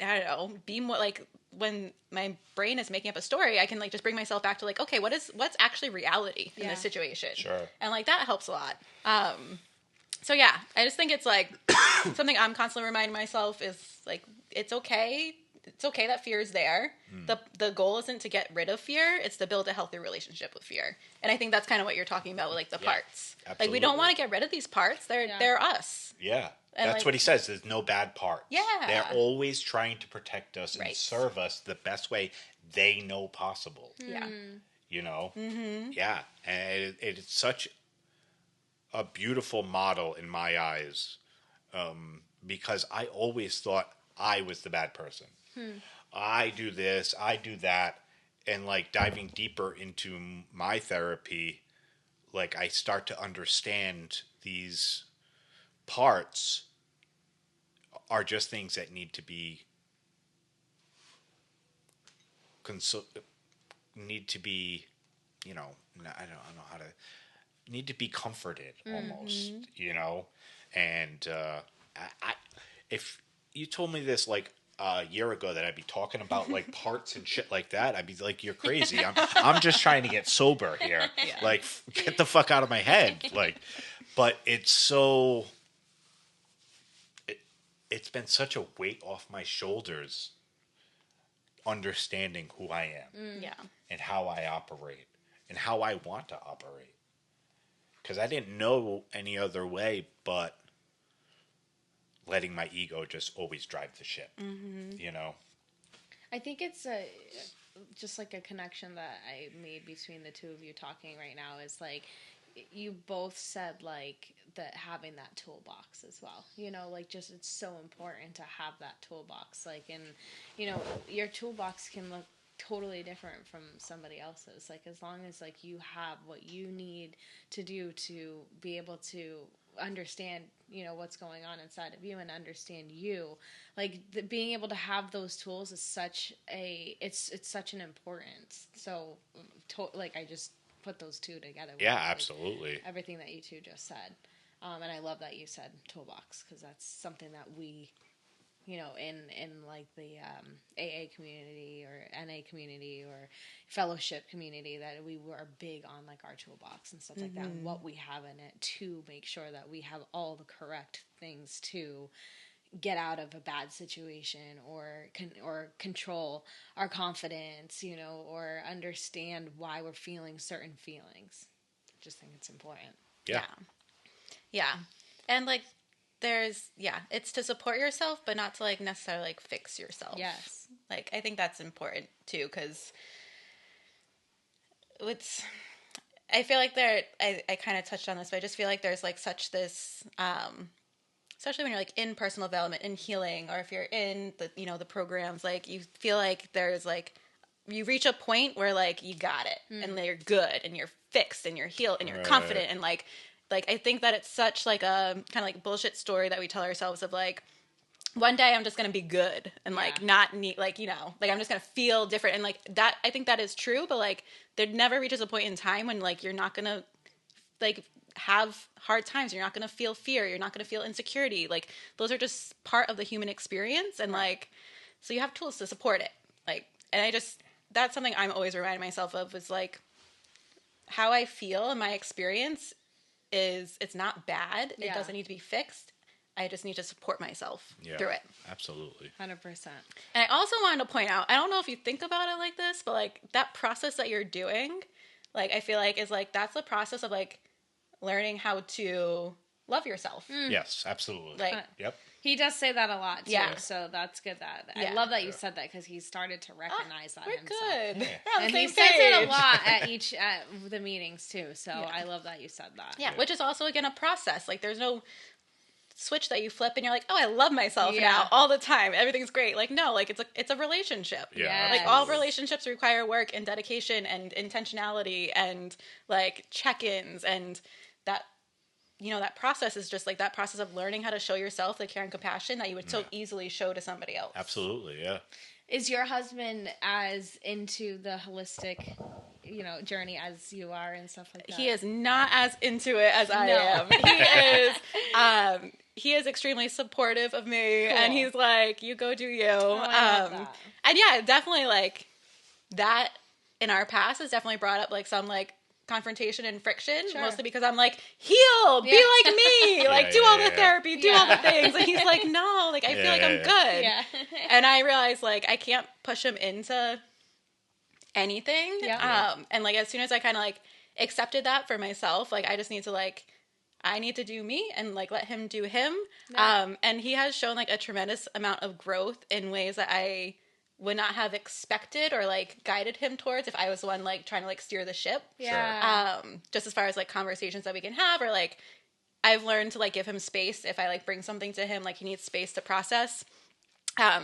I don't know, be more like, when my brain is making up a story, I can like just bring myself back to like, okay, what's actually reality in this situation? Sure. And like that helps a lot. So yeah, I just think it's like something I'm constantly reminding myself is like, it's okay. It's okay that fear is there. The goal isn't to get rid of fear. It's to build a healthy relationship with fear. And I think that's kind of what you're talking about with like the parts. Absolutely. Like we don't want to get rid of these parts. They're us. Yeah. And that's like, what he says. There's no bad parts. Yeah. They're always trying to protect us and serve us the best way they know possible. Yeah. You know? Mm-hmm. Yeah. And it's such a beautiful model in my eyes, because I always thought I was the bad person. I do this, I do that. And like diving deeper into my therapy, like I start to understand these parts are just things that need to be you know, I don't know how to, need to be comforted almost, you know. And if you told me this like a year ago that I'd be talking about like parts and shit like that, I'd be like, you're crazy. I'm just trying to get sober here. Like get the fuck out of my head. Like, but it's so, it's been such a weight off my shoulders understanding who I am. And how I operate and how I want to operate. Because I didn't know any other way but letting my ego just always drive the ship, you know? I think it's just like a connection that I made between the two of you talking right now is like, you both said like that having that toolbox as well, you know, like just, it's so important to have that toolbox. Like, and you know, your toolbox can look totally different from somebody else's. Like as long as like you have what you need to do to be able to understand, you know, what's going on inside of you and understand you, like being able to have those tools is such a, it's such an importance. So like I just put those two together. Yeah, like, absolutely. Everything that you two just said. And I love that you said toolbox, because that's something that we, you know, in like the AA community or NA community or fellowship community, that we were big on like our toolbox and stuff like that, and what we have in it to make sure that we have all the correct things to get out of a bad situation or control our confidence, you know, or understand why we're feeling certain feelings. I just think it's important. Yeah. And like there's, it's to support yourself, but not to like necessarily like fix yourself. Yes. Like I think that's important too, because I feel like I kind of touched on this, but I just feel like there's like such this especially when you're like in personal development, in healing, or if you're in the, the programs, like you feel like there's like, you reach a point where like you got it and you're good and you're fixed and you're healed and you're confident. And like, I think that it's such like a kind of like bullshit story that we tell ourselves of like, one day I'm just going to be good and like not need, like, like I'm just going to feel different. And like that, I think that is true, but like there never reaches a point in time when like you're not going to like have hard times. You're not going to feel fear. You're not going to feel insecurity. Like those are just part of the human experience. And like, so you have tools to support it. Like, and that's something I'm always reminding myself of is like how I feel in my experience is it's not bad. It doesn't need to be fixed. I just need to support myself through it. Absolutely. 100%. And I also wanted to point out, I don't know if you think about it like this, but like that process that you're doing, like I feel like is like that's the process of like learning how to love yourself. Yes, absolutely. Like, yep. He does say that a lot too, Yeah. so that's good. I love that you said that because he started to recognize that we're himself. good. Yeah. We're on And the he same says it a page. lot at the meetings too. So I love that you said that. Yeah, which is also again a process. Like there's no switch that you flip and you're like, oh, I love myself now all the time. Everything's great. Like no, like it's a relationship. Yeah. Like all relationships require work and dedication and intentionality and like check-ins, and that that process is just like that process of learning how to show yourself the care and compassion that you would so easily show to somebody else. Absolutely, yeah. Is your husband as into the holistic, journey as you are and stuff like that? He is not as into it as I am. He is extremely supportive of me, and he's like, "You go do you." I love that. And yeah, definitely like that in our past has definitely brought up like some like confrontation and friction, mostly because I'm like, heal, be like me, like do all the therapy, do all the things, and he's like, no, like I feel like I'm good. Yeah. And I realized like I can't push him into anything. And like as soon as I kind of like accepted that for myself, like I just need to like I need to do me and like let him do him. And he has shown like a tremendous amount of growth in ways that I would not have expected or like guided him towards if I was the one like trying to like steer the ship. Yeah. Just as far as like conversations that we can have, or like I've learned to like give him space if I like bring something to him, like he needs space to process.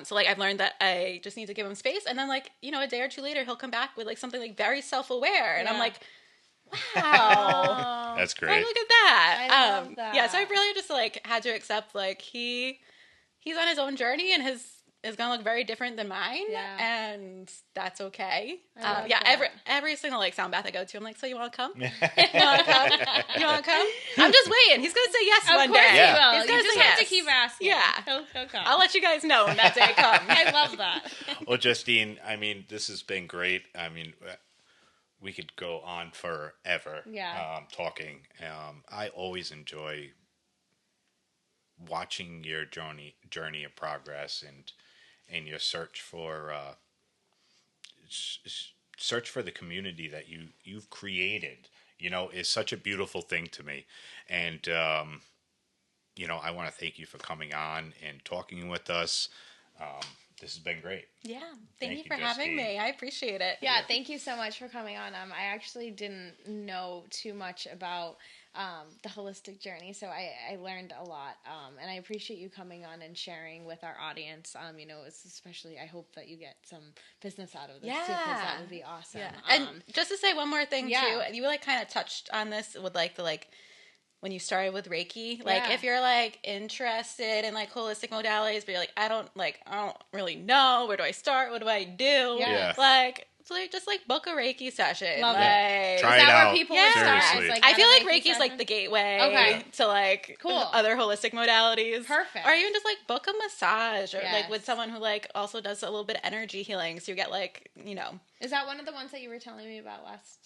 So like I've learned that I just need to give him space, and then like a day or two later he'll come back with like something like very self-aware, and I'm like, wow, That's great. like, look at that. I love that. Yeah, so I've really just like had to accept like he's on his own journey, and his is gonna look very different than mine, and that's okay. Every single like sound bath I go to, I'm like, so you want to come? You want to come? You want to come? I'm just waiting. He's gonna say yes one day. He will. He's You gonna just say have to yes. keep asking. Yeah. He'll come. I'll let you guys know when that day comes. I love that. Well, Justine, I mean, this has been great. I mean, we could go on forever talking. I always enjoy watching your journey of progress and your search for the community that you've created. Is such a beautiful thing to me, and I want to thank you for coming on and talking with us. This has been great. Yeah, thank you for Justine. having me. I appreciate it. Yeah, thank you so much for coming on. I actually didn't know too much about the holistic journey, so I learned a lot, and I appreciate you coming on and sharing with our audience. It's especially, I hope that you get some business out of this, too, because that would be awesome. Yeah. And just to say one more thing too, you like kind of touched on this with like the when you started with Reiki, like if you're like interested in like holistic modalities, but you're like, I don't really know, where do I start? What do I do? Yeah. Like, so just like book a Reiki session. Love like, it. Try Is it that out. where people would start? Seriously. As, like, I feel at a like Reiki is like session? the gateway to like other holistic modalities. Perfect. Or even just like book a massage, or like Yes. with someone who like also does a little bit of energy healing, so you get like Is that one of the ones that you were telling me about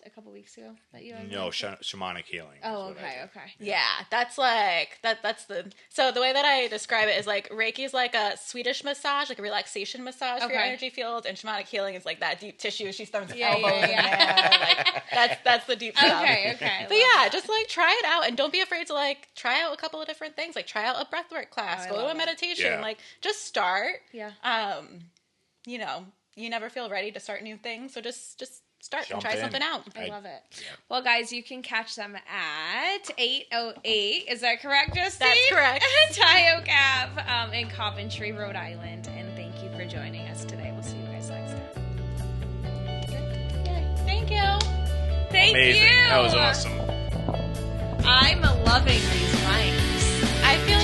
a couple weeks ago? That you had No, mentioned? shamanic healing. Oh, is what I okay, do. okay. Yeah, that's like that's the so the way that I describe it is like Reiki is like a Swedish massage, like a relaxation massage for your Okay. energy field, and shamanic healing is like that deep tissue. She starts with Yeah, elbows yeah, yeah. in there. Like that's the deep stuff. Okay. But yeah, just like try it out, and don't be afraid to like try out a couple of different things. Like try out a breathwork class, Oh, I go to love a it. meditation. Yeah. Like just start. Yeah. You never feel ready to start new things, so just start and Jump try in. something out. I love it. Yeah. Well, guys, you can catch them at 808. Is that correct, Justine? That's correct. Tayo Cab in Coventry, Rhode Island. And thank you for joining us today. We'll see you guys next time. Yay. Thank you. Thank Amazing. you. That was awesome. I'm loving these rhymes. I feel